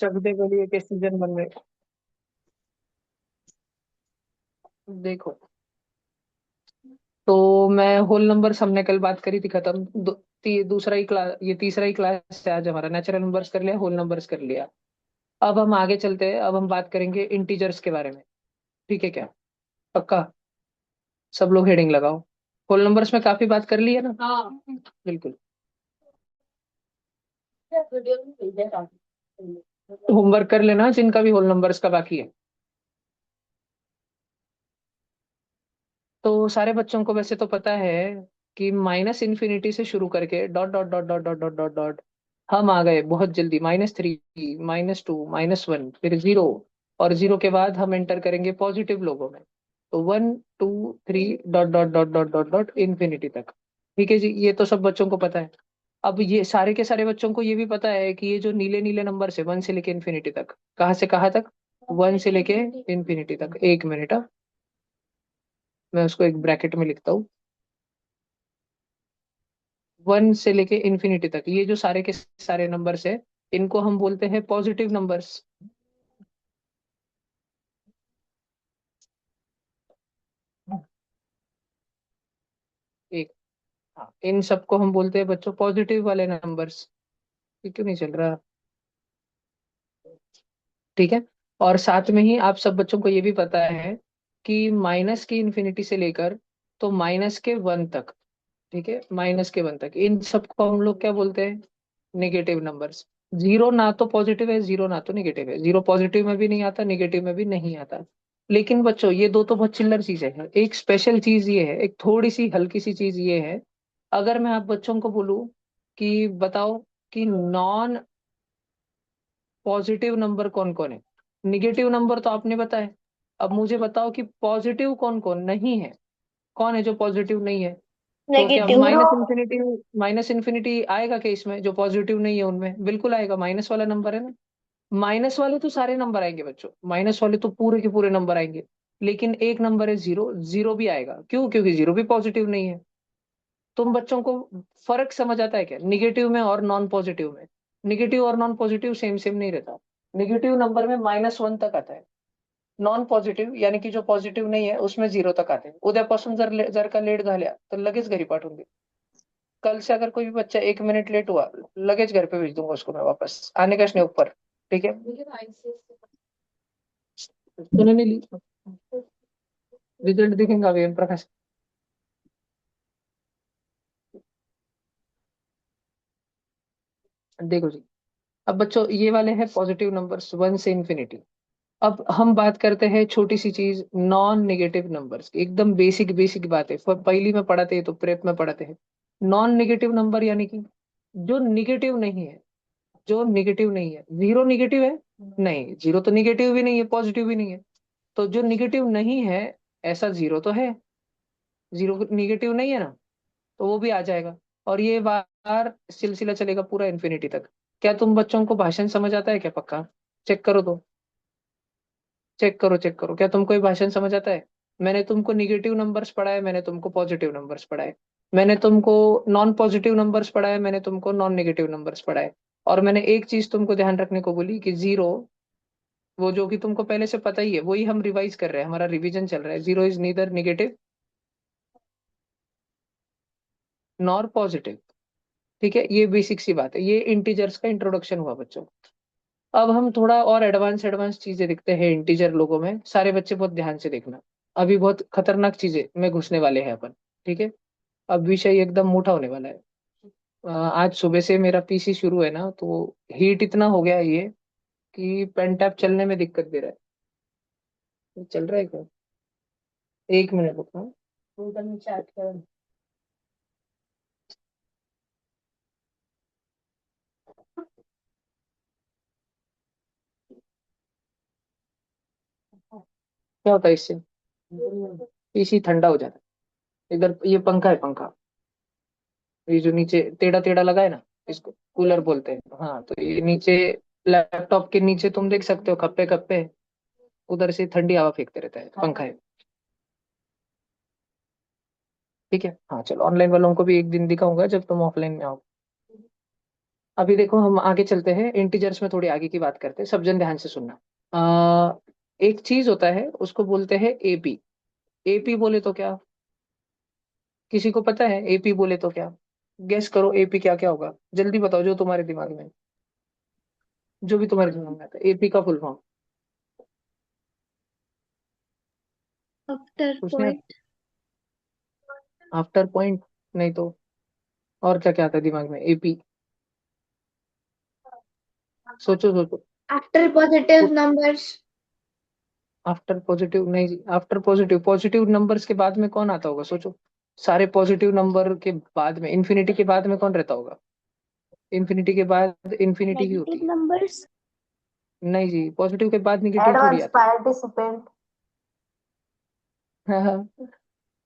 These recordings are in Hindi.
चकदे बलिए के सीजन बन रहे। देखो, तो मैं होल नंबर्स हमने कल बात करी थी, खत्म। दूसरा ही क्लास, ये तीसरा ही क्लास है आज हमारा। नेचुरल नंबर्स कर लिया, होल नंबर्स कर लिया। अब हम आगे चलते हैं, अब हम बात करेंगे इंटीजर्स के बारे में। ठीक है क्या? पक्का? सब लोग हेडिंग लगाओ। होल नंबर्स में काफी बात कर ली है ना? हाँ, बिल्कुल। होमवर्क कर लेना जिनका भी होल नंबर्स का बाकी है। तो सारे बच्चों को वैसे तो पता है कि माइनस इन्फिनिटी से शुरू करके dot dot dot dot dot dot dot dot हम आ गए बहुत जल्दी -3, -2, -1, फिर 0। और 0 के बाद हम एंटर करेंगे पॉजिटिव लोगों में। तो 1, 2, 3 dot dot dot dot dot dot infinity तक। ठीक है जी, ये तो सब बच्चों को पता है। अब ये सारे के सारे बच्चों को ये भी पता है कि ये जो नीले नीले नंबर से 1 से लेके इन्फिनिटी तक, कहाँ से कहाँ तक? 1 से लेके इन्फिनिटी तक। एक मिनट, हाँ, मैं उसको एक ब्रैकेट में लिखता हूँ। 1 से लेके इन्फिनिटी तक ये जो सारे के सारे नंबर्स है, इनको हम बोलते हैं पॉजिटिव नंबर्स। एक, हाँ, इन सबको हम बोलते हैं बच्चों पॉजिटिव वाले नंबर्स। ये क्यों नहीं चल रहा? ठीक है। और साथ में ही आप सब बच्चों को ये भी पता है कि माइनस की इन्फिनिटी से लेकर तो -1 तक, ठीक है, -1 तक, इन सबको हम लोग क्या बोलते हैं? Negative numbers. जीरो ना तो पॉजिटिव है, जीरो ना तो नेगेटिव है। जीरो पॉजिटिव में भी नहीं आता, नेगेटिव में भी नहीं आता। लेकिन बच्चों, ये दो तो बहुत चिल्लर चीजें हैं। एक स्पेशल चीज ये है, एक थोड़ी सी हल्की सी चीज ये है। अगर मैं आप बच्चों को बोलूं कि बताओ कि नॉन पॉजिटिव नंबर कौन कौन है? निगेटिव नंबर तो आपने बताया। अब मुझे बताओ कि पॉजिटिव कौन कौन नहीं है। कौन है जो पॉजिटिव नहीं है? तो क्या नेगेटिव। माइनस इन्फिनिटी आएगा क्या इसमें? जो पॉजिटिव नहीं है उनमें बिल्कुल आएगा, माइनस वाला नंबर है ना। माइनस वाले तो सारे नंबर आएंगे बच्चों, माइनस वाले तो पूरे के पूरे नंबर आएंगे। लेकिन एक नंबर है जीरो, जीरो भी आएगा। क्यों? क्योंकि जीरो भी पॉजिटिव नहीं है। तुम बच्चों को फर्क समझ आता है क्या निगेटिव में और नॉन पॉजिटिव में? निगेटिव और नॉन पॉजिटिव सेम सेम नहीं रहता। निगेटिव नंबर में -1 तक आता है। नॉन पॉझिटिव्ह यानी की जो पॉझिटिव्ह नाही आहे उसमें 0 तक आते हैं। उद्यापासून जर का लेट झाल्या तर लगेच घरी पाठवून दे। कल से अगर कोई भी बच्चा 1 मिनट लेट हुआ, लगेज घर पे भेज दूंगा उसको मैं वापस, आने का नहीं ऊपर। ठीक है? तूने नहीं ली? रिजल्ट दिखेगा अभी प्रकाश। देखो जी, अब बच्चों ये वाले हैं पॉजिटिव नंबर्स 1 से इन्फिनिटी। अब हम बात करते हैं छोटी सी चीज, नॉन नेगेटिव नंबर्स। एकदम बेसिक बेसिक बात है, पहली में पढ़ाते हैं तो प्रेप में पढ़ाते हैं। नॉन नेगेटिव नंबर यानी कि जो निगेटिव नहीं है। जो निगेटिव नहीं है, जीरो निगेटिव है? नहीं, जीरो तो निगेटिव भी नहीं है, पॉजिटिव भी नहीं है। तो जो निगेटिव नहीं है, ऐसा जीरो तो है। जीरो निगेटिव नहीं है ना, तो वो भी आ जाएगा। और ये बार सिलसिला चलेगा पूरा इन्फिनिटी तक। क्या तुम बच्चों को भाषण समझ आता है क्या? पक्का? चेक करो तो। चेक करो, चेक करो, क्या तुमको ये भाषण समझ आता है? मैंने तुमको निगेटिव नंबर्स पढ़ाए, मैंने तुमको पॉजिटिव नंबर्स पढ़ाए। मैंने तुमको नॉन पॉजिटिव नंबर्स पढ़ाए, मैंने तुमको नॉन नेगेटिव नंबर्स पढ़ाए। और मैंने एक चीज तुमको ध्यान रखने को बोली कि जीरो, वो जो कि तुमको पहले से पता ही है, वही हम रिवाइज कर रहे हैं, हमारा रिवीजन चल रहा है। Zero is neither negative nor positive. ठीक है, ये बेसिक सी बात है। ये इंटीजर्स का इंट्रोडक्शन हुआ बच्चों। अब हम थोड़ा और एडवांस एडवांस चीजें देखते हैं इंटीजर लोगों में। सारे बच्चे बहुत ध्यान से देखना। अभी बहुत खतरनाक चीजें में घुसने वाले हैं अपन। ठीक है? अब विषय एकदम मोटा होने वाला है। आज सुबह से मेरा पीसी शुरू है ना, तो हीट इतना हो गया है ये कि पेन टैप चलने में दिक्कत दे रहा है। ये चल रहा है क्या? एक मिनट रुकना। गूगल में चैट कर। क्या होता है इससे? पीसी ठंडा हो जाता है। इधर ये पंखा है, पंखा। ये जो नीचे टेढ़ा टेढ़ा लगा है ना, इसको कूलर बोलते हैं। हाँ, तो ये नीचे लैपटॉप के नीचे तुम देख सकते हो, खप्पे खप्पे, उधर से ठंडी हवा फेंकते रहता है, पंखा है। ठीक है, हाँ चलो, ऑनलाइन वालों को भी एक दिन दिखाऊंगा जब तुम ऑफलाइन में आओ। अभी देखो हम आगे चलते हैं, इंटीजर्स में थोड़ी आगे की बात करते हैं, सब जन ध्यान से सुनना। आ, एक चीज होता है उसको बोलते हैं एपी। एपी बोले तो क्या, किसी को पता है एपी बोले तो क्या? गेस करो एपी क्या क्या होगा, जल्दी बताओ जो तुम्हारे दिमाग में, जो भी तुम्हारे दिमाग में आता है एपी का फुल फॉर्म। आफ्टर कुछ नहीं पॉइंट। After point? नहीं तो और क्या क्या आता है दिमाग में एपी? सोचो सोचो। After positive numbers. After positive नहीं जी, आफ्टर पॉजिटिव, पॉजिटिव नंबर्स के बाद में कौन आता होगा सोचो। सारे पॉजिटिव नंबर के बाद में, इन्फिनिटी के बाद में कौन रहता होगा? इन्फिनिटी के बाद इन्फिनिटी ही होती नेगेटिव है। नंबर्स। नहीं जी, पॉजिटिव के बाद निगेटिव थोड़ी एडवांस आती है। पार्टिसिपेंट। हाँ हाँ।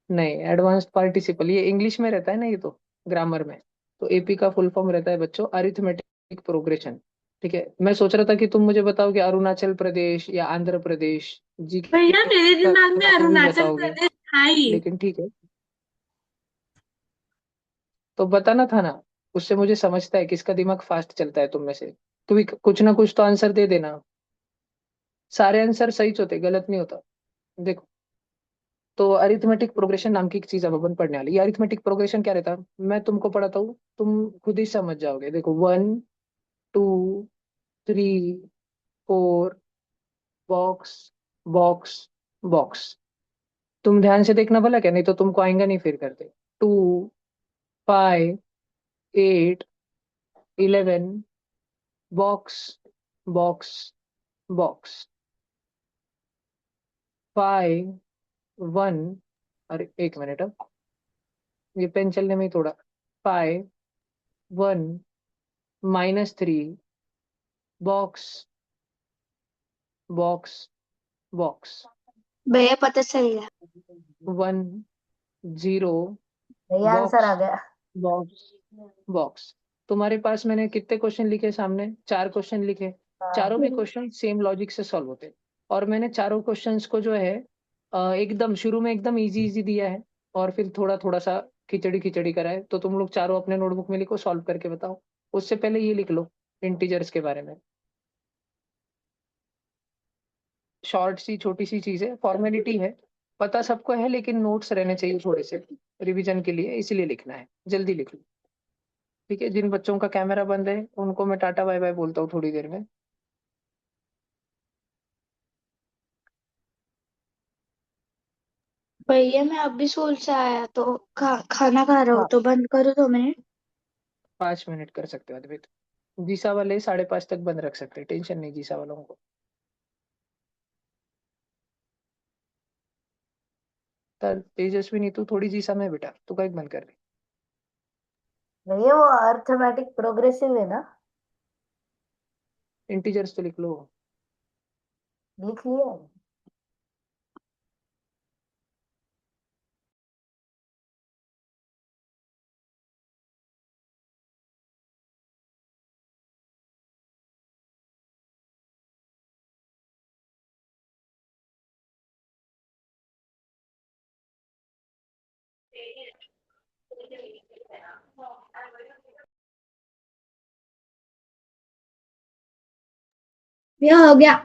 नहीं, एडवांस्ड पार्टिसिपल ये इंग्लिश में रहता है ना, ये तो ग्रामर में। तो एपी का फुल फॉर्म रहता है बच्चों अरिथमेटिक प्रोग्रेशन। ठीक है, मैं सोच रहा था कि तुम मुझे बताओ कि अरुणाचल प्रदेश या आंध्र प्रदेश जी भैया मेरे का दिमाग में भी अरुणाचल बताओगे, प्रदेश था ही। लेकिन ठीक है। तो बताना था ना, उससे मुझे समझता है किसका दिमाग फास्ट चलता है तुम में से। तू भी कुछ ना कुछ तो आंसर दे देना। सारे आंसर सही होते, गलत नहीं होता। देखो, तो अरिथमेटिक प्रोग्रेशन नाम की एक चीज अब अपन पढ़ने वाली। ये अरिथमेटिक प्रोग्रेशन क्या रहता है, मैं तुमको पढ़ाता हूँ, तुम खुद ही समझ जाओगे। देखो, 1 2 3 4, बॉक्स बॉक्स बॉक्स। तुम ध्यान से देखना भला, क्या नहीं तो तुमको आएगा नहीं फिर करते। 2 5 8 11, बॉक्स बॉक्स बॉक्स। 5 1, अरे एक मिनट, अब ये पेन चलने में ही थोड़ा। 5 1 -3, बॉक्स बॉक्स बॉक्स। भैया पता चल गया। 1 0, सही आंसर बॉक्स आ गया। Box box. तुम्हारे पास मैंने कितने क्वेश्चन लिखे सामने, 4 क्वेश्चन लिखे। चारों भी हाँ। क्वेश्चन सेम लॉजिक से सॉल्व होते हैं। और मैंने चारों क्वेश्चंस को जो है एकदम शुरू में एकदम इजी इजी दिया है, और फिर थोड़ा थोड़ा सा खिचड़ी खिचड़ी करा है। तो तुम लोग चारों अपने नोटबुक में लिखो, सॉल्व करके बताओ। उससे पहले ये लिख लो इंटीजर्स के बारे में। शॉर्ट सी छोटी सी चीज है, फॉर्मेलिटी है, पता सबको है, लेकिन नोट्स रहने चाहिए थोड़े से रिवीजन के लिए, इसीलिए लिखना है। जल्दी लिख लो। ठीक है, जिन बच्चों का कैमरा बंद है उनको मैं टाटा बाय बाय बोलता हूँ थोड़ी देर में। भैया मैं अभी स्कूल से आया तो खाना खा रहा हूँ हाँ, तो बंद करो 2 मिनट। 5 मिनट कर सकते हो अद्वैत। जीसा वाले 5:30 तक बंद रख सकते हैं, टेंशन नहीं जीसा वालों को। तेजस्वी नहीं, तू थोड़ी जीसा में बेटा, तू का एक बंद कर दे। भैया वो अर्थमेटिक प्रोग्रेसिव है ना? इंटीजर्स तो लिख लो। लिख लिया। भैया हो गया।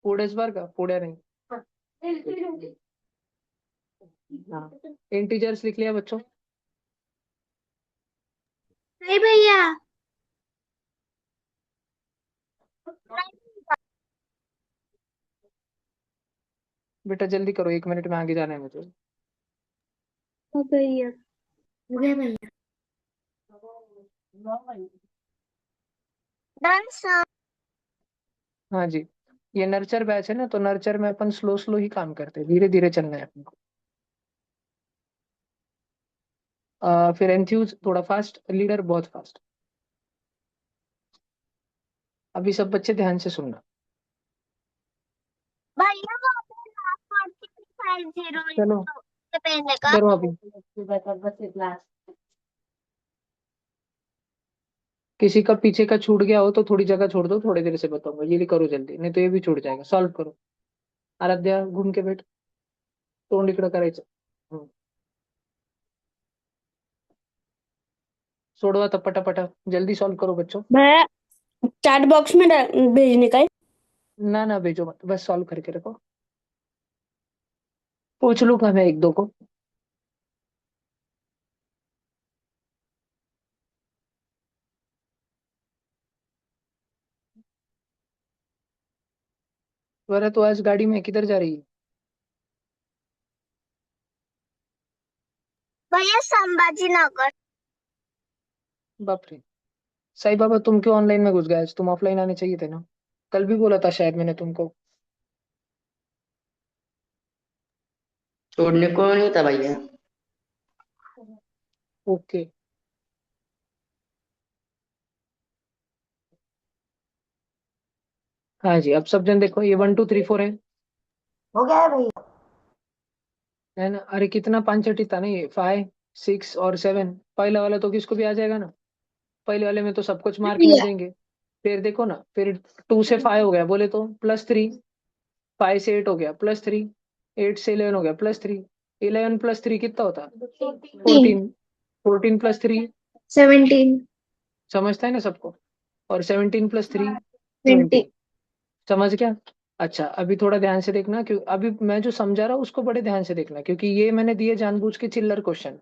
पुढे बार का पुढे नहीं। हाँ, इंटीजर्स लिख लिया बच्चों? नहीं भैया। बेटा जल्दी करो, 1 मिनट में आगे जाना है मुझे। हो भैया। हो गया भैया। Done sir. हाँ जी, ये नर्चर बैच है ना, तो नर्चर में अपन स्लो स्लो ही काम करते हैं, धीरे धीरे चलना है अपन को। फिर एंथ्यूज थोड़ा फास्ट, लीडर बहुत फास्ट। अभी सब बच्चे ध्यान से सुनना। भैया वो अपने लास्ट 45 चलो से पहले का करो अभी। किसी का पीछे का छूट गया हो तो थोड़ी जगह छोड़ दो, थोड़ी देर से बताऊंगा, ये करो जल्दी, नहीं तो ये भी छूट जाएगा। सॉल्व करो। आराध्या घूम के बैठ, तोंड इकडं करायचं। हम्म. सोडवा तो पटापटा, जल्दी सॉल्व करो बच्चों। भैया चैट बॉक्स में भेजने का है। ना ना भेजो मत, बस सॉल्व करके रखो। पूछ लूंगा मैं एक दो को। वरना तो आज गाड़ी में किधर जा रही है? भैया संभाजी नगर। बाप रे। साईं बाबा तुम क्यों ऑनलाइन में घुस गए आज? तुम ऑफलाइन आने चाहिए थे ना। कल भी बोला था शायद मैंने तुमको। छोड़ने को नहीं था भैया। ओके। हाँ जी, अब सब जन देखो, ये 1 2 3 4 है। हो गया है भैया। है ना? अरे कितना पांचटी था ना ये, 5 6 और 7। पहला वाला तो किसको भी आ जाएगा ना। पहले वाले में तो सब कुछ मार्क मिल भैया जाएंगे। फिर देखो ना, फिर 2 से 5 हो गया बोले तो +3। 5 से 8 हो गया +3। 8 से 11 हो गया +3। 11 + 3 कितना होता? 14। 14 + 3। 17 समझता है ना सबको? और 17 + 3 20। 20। समझ गया? अच्छा अभी थोड़ा ध्यान से देखना, क्यों अभी मैं जो समझा रहा हूँ उसको बड़े ध्यान से देखना, क्योंकि ये मैंने दिए जानबूझ के चिल्लर क्वेश्चन।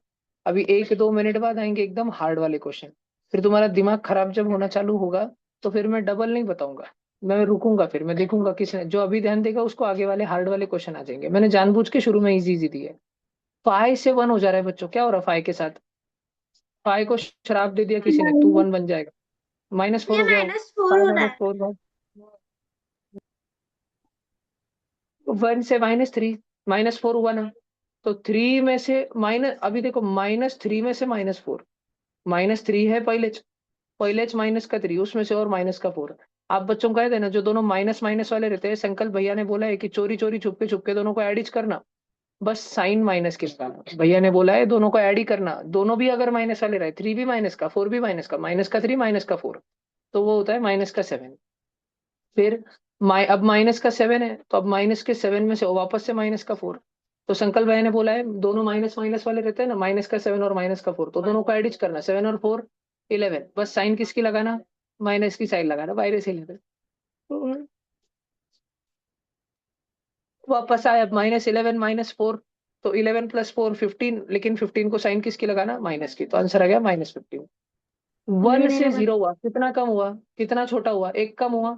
अभी 1 2 मिनट बाद आएंगे एकदम हार्ड वाले क्वेश्चन। फिर तुम्हारा दिमाग खराब जब होना चालू होगा तो फिर मैं डबल नहीं बताऊंगा। मैं रुकूंगा, फिर मैं देखूंगा किसने जो अभी ध्यान देगा उसको आगे वाले हार्ड वाले क्वेश्चन आ जाएंगे। मैंने जानबूझ के शुरू में इजी इजी दिए। 5 से 1 हो जा रहा है बच्चों, क्या हो रहा है 5 के साथ? 5 को श्राप दे दिया किसी ने, तू 1 बन जाएगा। -4 ये हो गया हो। -4 फाइव हो रहा माइनस है। फोर 1 से -3। -4 हुआ ना? तो 3 में से माइनस, अभी देखो -3 में से -4। -3 है पहले -3 उसमें से और -4। आप बच्चों को कह देना जो दोनों माइनस माइनस वाले रहते हैं, संकल्प भैया ने बोला है कि चोरी चोरी छुपके छुपके दोनों को एडिज करना। बस साइन माइनस किसका, भैया ने बोला है दोनों को ऐड ही करना। दोनों भी अगर माइनस वाले रहे, 3 भी माइनस का 4 भी माइनस का, -3 -4, तो वो होता है -7। फिर अब -7 है, तो अब -7 में से वापस से -4। तो संकल्प भाई ने बोला है दोनों माइनस माइनस वाले रहते हैं ना, -7 और -4, तो दोनों को एडिट करना, 7 और 4 11। बस साइन किसकी लगाना? माइनस की साइन लगाना, -11। वापस आए अब -11 -4, तो 11 + 4 15, लेकिन 15 को साइन किसकी लगाना? माइनस की, तो आंसर आ गया -15। ये 1 से 0 हुआ, कितना कम हुआ? कितना छोटा हुआ? एक कम हुआ,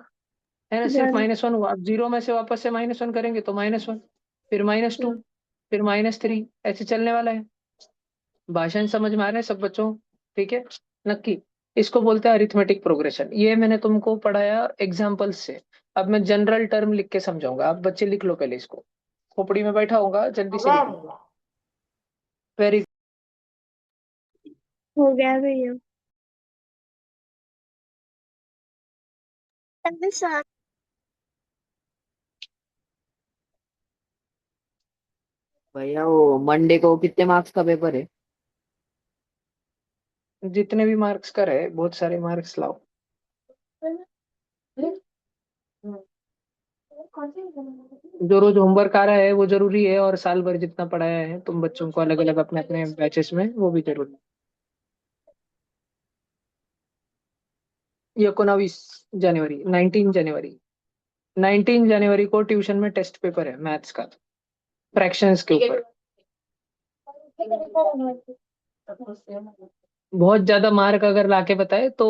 है ना? सिर्फ -1 हुआ। अब 0 में से वापस से -1 करेंगे तो -1, फिर -2, फिर -3, ऐसे चलने वाला है। भाषण समझ में आ रहा है सब बच्चों? ठीक है, नक्की। इसको बोलते हैं अरिथमेटिक प्रोग्रेशन। ये मैंने तुमको पढ़ाया एग्जाम्पल्स से। अब मैं जनरल टर्म लिख के समझाऊंगा, आप बच्चे लिख लो पहले इसको। खोपड़ी में बैठा होगा, जल्दी हो से गया है लिख लो। भैया। वेरी। हो गया भैया। सर भैया वो मंडे को कितने मार्क्स का पेपर है? जितने भी मार्क्स का रहे, बहुत सारे मार्क्स लाओ। जो रोज होमवर्क आ रहा है वो जरूरी है, और साल भर जितना पढ़ाया है तुम बच्चों को अलग अलग अपने अपने बैचेस में, वो भी जरूरी है। ये 19 जनवरी, 19 जनवरी, 19 जनवरी को ट्यूशन में टेस्ट पेपर है मैथ्स का, फ्रैक्शंस के ऊपर। बहुत ज्यादा मार्क अगर लाके बताए तो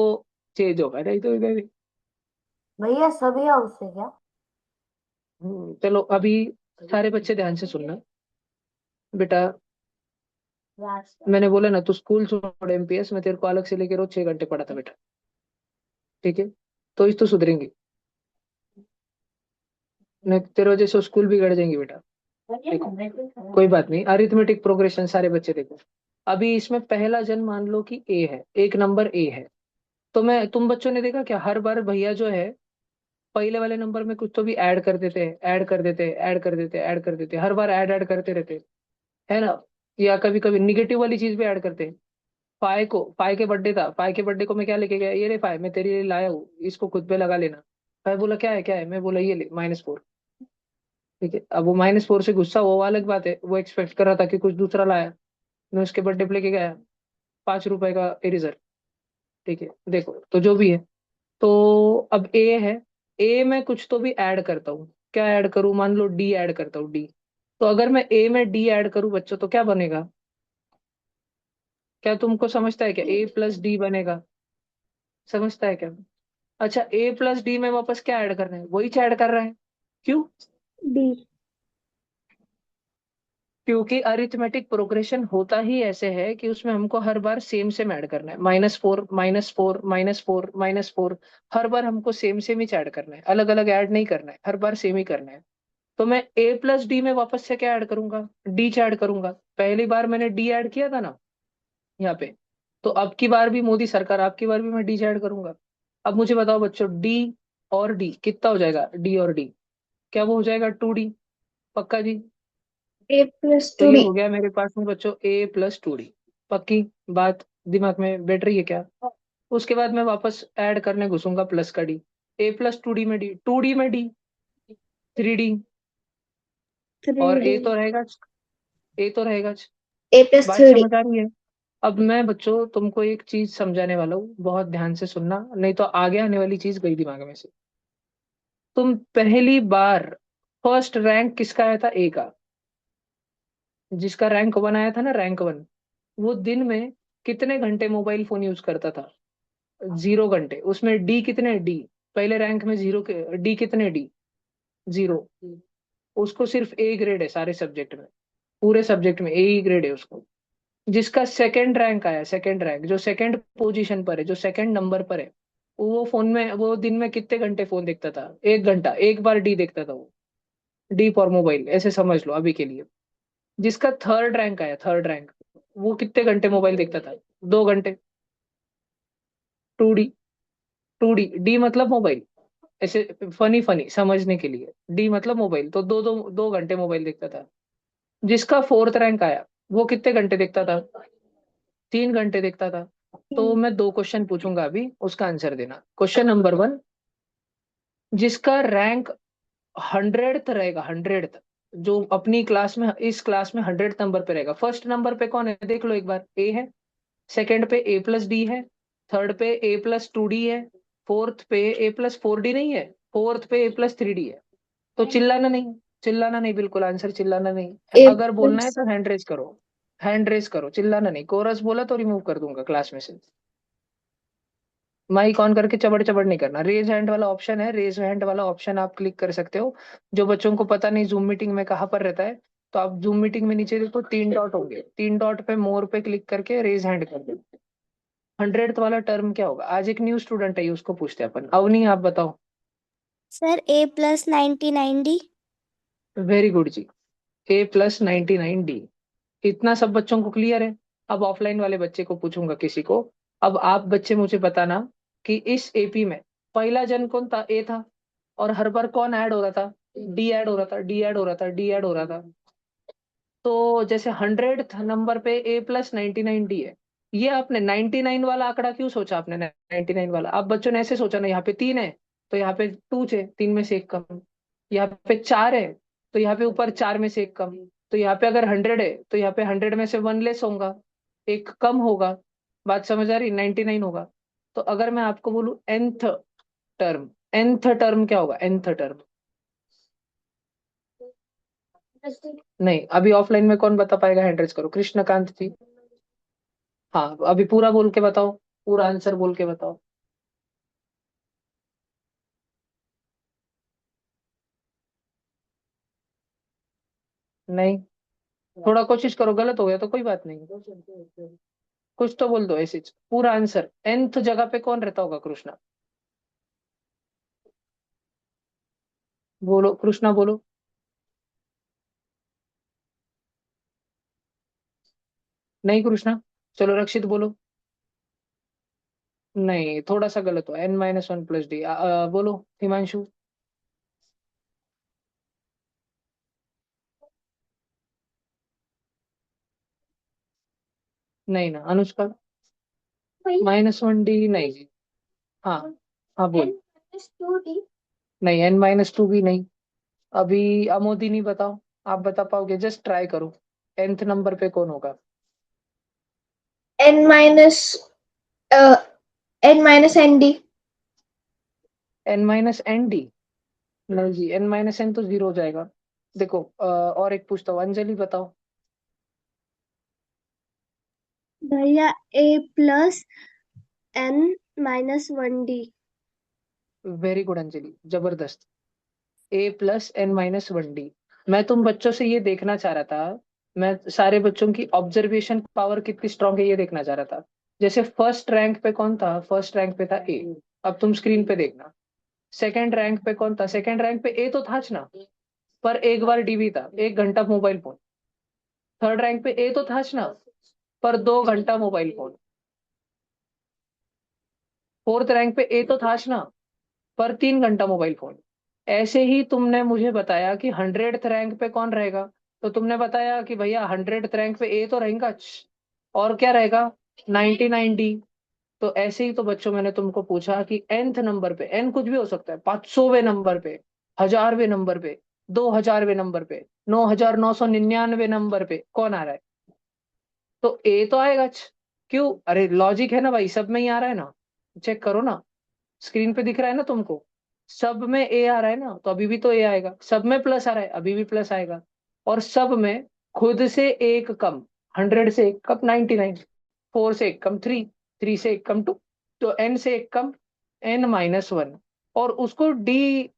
चेंज होगा, नहीं तो इधर ही। भैया सभी हाउस से क्या? चलो अभी सारे बच्चे ध्यान से सुनना बेटा। मैंने बोला ना तू स्कूल छोड़ एमपीएस, मैं तेरे को अलग से लेके रोज 6 घंटे पढ़ाता बेटा। ठीक है, तो इस तो सुधरेंगी, नहीं तो तेरे वजह से स्कूल बिगड़ जाएंगी बेटा। देखो कोई बात नहीं, अरिथमेटिक प्रोग्रेशन सारे बच्चे देखो। अभी इसमें पहला जन मान लो कि ए है, एक नंबर ए है। तो मैं, तुम बच्चों ने देखा क्या, हर बार भैया जो है पहले वाले नंबर में कुछ तो भी ऐड कर देते हैं, ऐड कर देते हैं, ऐड कर देते हैं, ऐड कर देते हैं, हर बार ऐड ऐड करते रहते हैं, है ना। या कभी कभी निगेटिव वाली चीज भी ऐड करते हैं। फाय के बर्थडे था, फाय के बर्थडे को मैं क्या लेके गया, ये रे फाय मैं तेरे लिए लाया हूँ, इसको खुद पे लगा लेना। फाय बोला क्या है क्या है, मैं बोला ये ले -4। ठीक है, अब वो -4 से गुस्सा, वो अलग बात है, वो एक्सपेक्ट कर रहा था कि कुछ दूसरा लाया। मैं उसके बर्थडे पे लेके गया 5 रुपए का इरेजर। ठीक है, देखो तो जो भी है। तो अब ए है, ए में कुछ तो भी ऐड करता हूँ, क्या ऐड करूँ, मान लो डी ऐड करता हूँ, डी। तो अगर मैं ए में डी ऐड करूँ बच्चों, तो क्या बनेगा, क्या तुमको समझता है क्या, ए प्लस डी बनेगा, समझता है क्या। अच्छा, ए प्लस डी में वापस क्या ऐड कर रहे हैं, वही ऐड कर रहे हैं। क्यों, डी। क्योंकि अरिथमेटिक प्रोग्रेशन होता ही ऐसे है कि उसमें हमको हर बार सेम सेम ऐड करना है, -4 -4 -4 -4। हर बार हमको सेम सेम ही ऐड करना है, अलग अलग ऐड नहीं करना है, हर बार सेम ही करना है। तो मैं ए प्लस डी में वापस से क्या ऐड करूंगा, डी ऐड करूंगा। पहली बार मैंने डी ऐड किया था ना यहाँ पे, तो अब की बार भी मोदी सरकार, अब की बार भी मैं डी ऐड करूंगा। अब मुझे बताओ बच्चों, डी और डी कितना हो जाएगा, डी और डी, क्या वो हो जाएगा 2D, पक्का जी। ए प्लस तो टू ये डी। हो गया मेरे पास में बच्चों A+2D, पक्की बात दिमाग में बैठ रही है क्या। उसके बाद मैं वापस ऐड करने घुसूंगा प्लस का डी, A+2D में डी, 2D में डी, 3D, थ्री और डी। ए तो रहेगा, ए तो रहेगा। ए प्लस बात थ्री डी। समझ आ रही है। अब मैं बच्चों तुमको एक चीज समझाने वाला हूँ, बहुत ध्यान से सुनना, नहीं तो आगे आने वाली चीज गई दिमाग में से। तुम पहली बार फर्स्ट रैंक किसका आया था, ए का, जिसका रैंक 1 आया था ना, रैंक 1, वो दिन में कितने घंटे मोबाइल फोन यूज करता था, 0 घंटे। उसमें डी कितने, डी पहले रैंक में जीरो के, डी कितने, डी 0। उसको सिर्फ ए ग्रेड है सारे सब्जेक्ट में, पूरे सब्जेक्ट में ए ही ग्रेड है उसको। जिसका सेकंड रैंक आया, सेकंड रैंक, जो सेकंड पोजीशन पर है, जो सेकंड नंबर पर है, वो फोन में, वो दिन में कितने घंटे फोन देखता था, 1 घंटा, एक बार डी देखता था वो। डी फॉर मोबाइल, ऐसे समझ लो अभी के लिए। जिसका थर्ड रैंक आया, थर्ड रैंक, वो कितने घंटे मोबाइल देखता था, 2 घंटे। 2D, 2D, डी मतलब मोबाइल, ऐसे फनी फनी समझने के लिए, डी मतलब मोबाइल, तो 2 घंटे मोबाइल देखता था। जिसका फोर्थ रैंक आया, वो कितने घंटे देखता था, 3 घंटे देखता था। तो मैं 2 क्वेश्चन पूछूंगा अभी, उसका आंसर देना। क्वेश्चन नंबर 1, जिसका रैंक 100th रहेगा, 100th, जो अपनी क्लास में, इस क्लास में 100th नंबर पे रहेगा। फर्स्ट नंबर पे कौन है, देख लो एक बार, ए है, सेकंड पे A+D है, थर्ड पे A+2D है, फोर्थ पे A+4D नहीं है, फोर्थ पे A+3D है। तो चिल्लाना नहीं, चिल्लाना नहीं, बिल्कुल आंसर चिल्लाना नहीं। ए अगर बोलना है प्लस। तो हैंड रेस करो, हैंड रेस करो, चिल्लाना नहीं। कोरस बोला तो रिमूव कर दूंगा क्लास में से। माइक ऑन करके चबड़ चबड़ नहीं करना। रेज हैंड वाला ऑप्शन है, रेज हैंड वाला ऑप्शन आप क्लिक कर सकते हो। जो बच्चों को पता नहीं जूम मीटिंग में कहाँ पर रहता है, तो आप जूम मीटिंग में नीचे देखो 3 डॉट होंगे, 3 डॉट पे मोर पे क्लिक करके रेज हैंड कर दो। 100th वाला टर्म क्या होगा, आज एक न्यू स्टूडेंट है, उसको पूछते हैं अपन। अवनी आप बताओ। Sir A+99D। वेरी गुड जी, A+99D। इतना सब बच्चों को क्लियर है। अब ऑफलाइन वाले बच्चे को पूछूंगा किसी को। अब आप बच्चे मुझे बताना कि इस एपी में पहला जन कौन था, ए था, और हर बार कौन ऐड हो रहा था, डी ऐड हो रहा था, डी ऐड हो रहा था, डी ऐड हो रहा था। तो जैसे 100th नंबर पे A+99D है, ये आपने 99 वाला आंकड़ा क्यों सोचा, आपने 99 वाला, आप बच्चों ने ऐसे सोचा ना, यहाँ पे 3 है तो यहाँ पे 2 है, 3 में से एक कम। यहाँ पे 4 है तो यहाँ पे ऊपर 4 में से एक कम। तो यहाँ पे अगर 100 है तो यहाँ पे 100 में से 1 लेस होगा, एक कम होगा। बात समझ आ रही, 99 होगा। तो अगर मैं आपको बोलूं टर्म, nth टर्म क्या होगा, nth टर्म। नहीं, अभी ऑफलाइन में कौन बता पाएगा, हैंड रेज करो, कृष्णकांत जी। हाँ, अभी पूरा बोल के बताओ, पूरा आंसर बोल के बताओ। नहीं, थोड़ा कोशिश करो, गलत हो गया तो कोई बात नहीं, कुछ तो बोल दो ऐसे। पूरा आंसर, nth जगह पे कौन रहता होगा, कृष्णा बोलो, कृष्णा बोलो। नहीं कृष्णा, चलो रक्षित बोलो। नहीं, थोड़ा सा गलत हो, n-1 + d। बोलो हिमांशु। नहीं ना, अनुष्का। -1d नहीं जी। हाँ, हाँ बोल। नहीं, n-2 भी नहीं। अभी अमोदिनी बताओ, आप बता पाओगे? जस्ट ट्राई करो, nth नंबर पे कौन होगा? n minus n-nd। n-nd? नहीं जी, n-n तो 0 हो जाएगा। देखो और एक पूछता हूँ, अंजलि बताओ। भैया a plus n-1d। Very good Anjali, जबरदस्त। a + n-1d। मैं तुम बच्चों से ये देखना चाह रहा था, मैं सारे बच्चों की ऑब्जर्वेशन पावर कितनी स्ट्रांग है ये देखना चाह रहा था। जैसे फर्स्ट रैंक पे कौन था? फर्स्ट रैंक पे था ए। अब तुम स्क्रीन पे देखना। सेकंड रैंक पे कौन था? सेकंड रैंक पे ए तो था ना, पर एक बार डीवी था, 1 घंटा मोबाइल फोन। थर्ड रैंक पे ए तो था ना, पर 2 घंटा मोबाइल फोन। फोर्थ रैंक पे ए तो था ना, पर 3 घंटा मोबाइल फोन। ऐसे ही तुमने मुझे बताया कि 100th रैंक पे कौन रहेगा, तो तुमने बताया कि भैया 100th रैंक पे ए तो रहेगा, और क्या रहेगा? 99d। तो ऐसे ही तो बच्चों मैंने तुमको पूछा कि nth नंबर पे, एन कुछ भी हो सकता है, 500वें नंबर पे, 1000वें नंबर पे, 2000वें नंबर पे, 9999 नंबर पे कौन आ रहा है? तो ए तो आएगा। क्यों? अरे लॉजिक है ना भाई, सब में ही आ रहा है ना। चेक करो ना, स्क्रीन पे दिख रहा है ना तुमको। सब में ए आ रहा है ना, तो अभी भी तो ए आएगा। सब में प्लस आ रहा है, अभी भी प्लस आएगा। और सब में खुद से एक कम, 100 से एक कम 99, 4 से एक कम 3, 3 से एक कम 2, तो एन से एक कम n-1। और उसको डी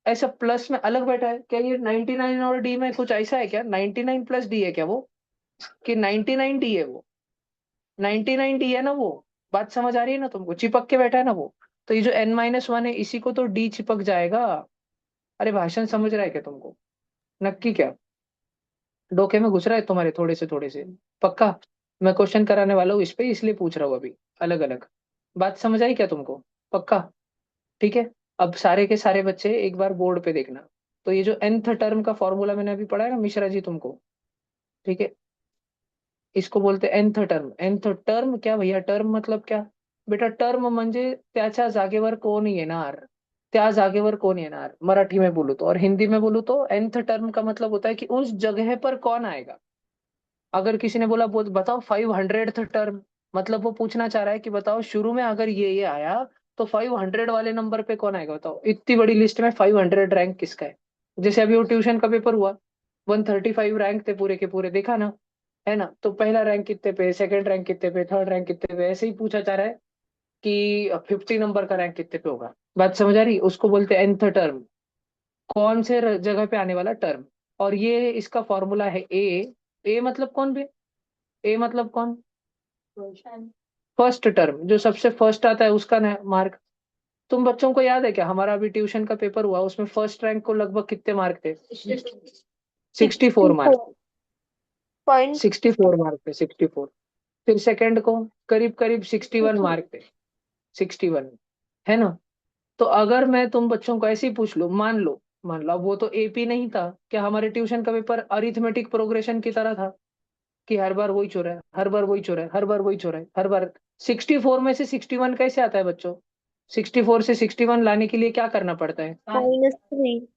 ऐसा प्लस में अलग बैठा है क्या? ये 99 और डी में कुछ ऐसा है क्या? 99 + d है क्या वो? कि 99d है वो? 99d है ना वो? बात समझ आ रही है ना तुमको? चिपक के बैठा है ना वो। तो ये जो n-1 है, इसी को तो डी चिपक जाएगा। अरे भाषण समझ रहा है क्या तुमको? नक्की क्या? डोके में घुस रहा है तुम्हारे थोड़े से? पक्का? मैं क्वेश्चन कराने वाला हूँ इस पे, इसलिए पूछ रहा हूँ अभी, अलग अलग। बात समझ आई क्या तुमको? पक्का? ठीक है। अब सारे के सारे बच्चे एक बार बोर्ड पे देखना। तो ये जो nth टर्म का फॉर्मूला मैंने अभी पढ़ा है ना मिश्रा जी तुमको, ठीक है, इसको बोलते हैं nth टर्म। nth टर्म क्या भैया? टर्म मतलब क्या? बेटा टर्म म्हणजे त्याच्या जागेवर कोण येणार, त्या जागेवर कोण येणार, मराठी में बोलूं तो। और हिंदी में बोलूं तो nth टर्म का मतलब होता है कि उस जगह पर कौन आएगा। अगर किसी ने बोला बताओ 500th टर्म, मतलब वो पूछना चाह रहा है कि बताओ शुरू में अगर ये आया, तो 500 वाले नंबर पे कौन आएगा? बताओ, इतनी बड़ी लिस्ट में 500 रैंक किसका है? जैसे अभी वो ट्यूशन का पेपर हुआ, 135 रैंक थे पूरे के पूरे, देखा ना, है ना? तो पहला रैंक कितने पे, सेकंड रैंक कितने पे, थर्ड रैंक कितने पे, ऐसे ही पूछा जा रहा है कि 50 नंबर का रैंक कितने पे होगा। बात समझ आ रही? उसको बोलते हैं nth टर्म, कौन से जगह पे आने वाला टर्म। और ये इसका फॉर्मूला है ए। ए मतलब कौन बे? ए मतलब कौन? फर्स्ट टर्म, जो सबसे फर्स्ट आता है उसका मार्क। तुम बच्चों को याद है क्या, हमारा अभी ट्यूशन का पेपर हुआ, उसमें फर्स्ट रैंक को लगभग कितने मार्क थे? 64 मार्क। 64 64 मार्क थे, 64। फिर सेकंड को करीब करीब 61 मार्क थे, 61, है ना? तो अगर मैं तुम बच्चों को ऐसे ही पूछ लो, मान लो अब वो तो एपी नहीं था, क्या हमारे ट्यूशन का पेपर अरिथमेटिक प्रोग्रेशन की तरह था कि हर बार वही चोरा है, हर बार वही चोरा है, हर बार वही चोरा है, हर बार? 64 में से 61 कैसे आता है बच्चों? 64 से 61 लाने के लिए क्या करना पड़ता है? -3।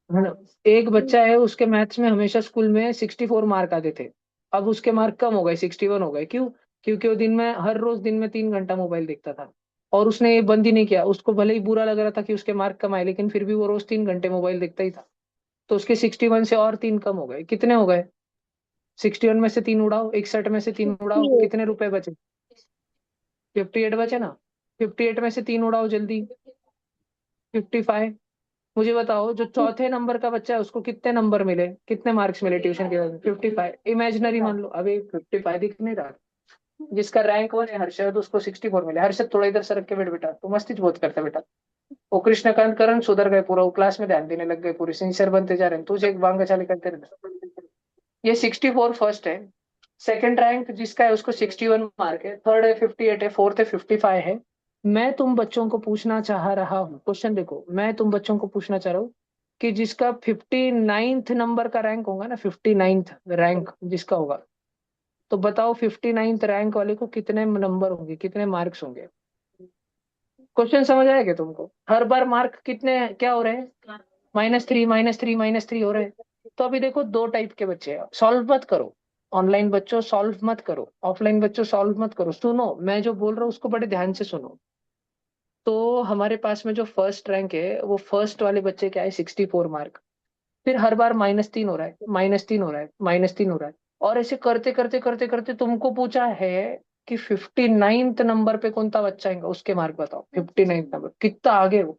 है ना? एक बच्चा है, उसके मैथ्स में हमेशा स्कूल में 64 मार्क आते थे। अब उसके मार्क कम हो गए, 61 हो गए। क्यों? क्योंकि वो दिन में, हर रोज दिन में 3 घंटा मोबाइल देखता था। और उसने ये बंद ही नहीं किया, उसको भले ही बुरा लग रहा था कि उसके मार्क कम आए, लेकिन फिर भी वो रोज 3 घंटे मोबाइल देखता ही था। तो उसके 61 से और 3 कम हो गए। कितने हो गए? 61 में से 3 उड़ाओ, 61 में से 3 उड़ाओ, 58। कितने रुपए बचे? 58 बचे ना। 58 में से 3 उड़ाओ जल्दी, 55। मुझे बताओ, जो चौथे नंबर का बच्चा है उसको कितने नंबर मिले, कितने मार्क्स मिले ट्यूशन के बाद? 55। इमेजिनरी मान लो, अभी 55 दिख नहीं रहा। जिसका रैंक 1 है हर्षद, उसको 64 मिले। हर्षद थोड़ा इधर सरक के बैठ बेटा, तू मस्ती बहुत करता है बेटा। वो कृष्णकांत करण सुधर गए पूरा, वो क्लास में ध्यान देने लग गए, पूरे सिंसियर बनते जा रहे हैं। तुझे एक बांग चाली करते रहते। ये 64 फर्स्ट है, सेकंड रैंक जिसका है उसको 61 मार्क है, थर्ड है 58 है, फोर्थ है 55 है। मैं तुम बच्चों को पूछना चाह रहा हूँ, क्वेश्चन देखो, मैं तुम बच्चों को पूछना चाह रहा हूँ कि जिसका 59th नंबर का रैंक होगा ना, 59th रैंक जिसका होगा, तो बताओ 59th रैंक वाले को कितने नंबर होंगे, कितने मार्क्स होंगे? क्वेश्चन समझ आएगा तुमको? हर बार मार्क कितने क्या हो रहे हैं? -3 -3 -3 हो रहे हैं। तो अभी देखो दो टाइप के बच्चे हैं, सॉल्व मत करो। ऑनलाइन बच्चों सॉल्व मत करो, ऑफलाइन बच्चों सॉल्व मत करो, सुनो मैं जो बोल रहा हूँ उसको बड़े ध्यान से सुनो। तो हमारे पास में जो फर्स्ट रैंक है वो फर्स्ट वाले बच्चे क्या है, 64 मार्क। फिर हर बार -3 हो रहा है, -3 हो रहा है, -3 हो रहा है। और ऐसे करते करते करते करते तुमको पूछा है कि 59th नंबर पे कौन सा बच्चा आएगा, उसके मार्क बताओ। 59th नंबर कितना आगे हो?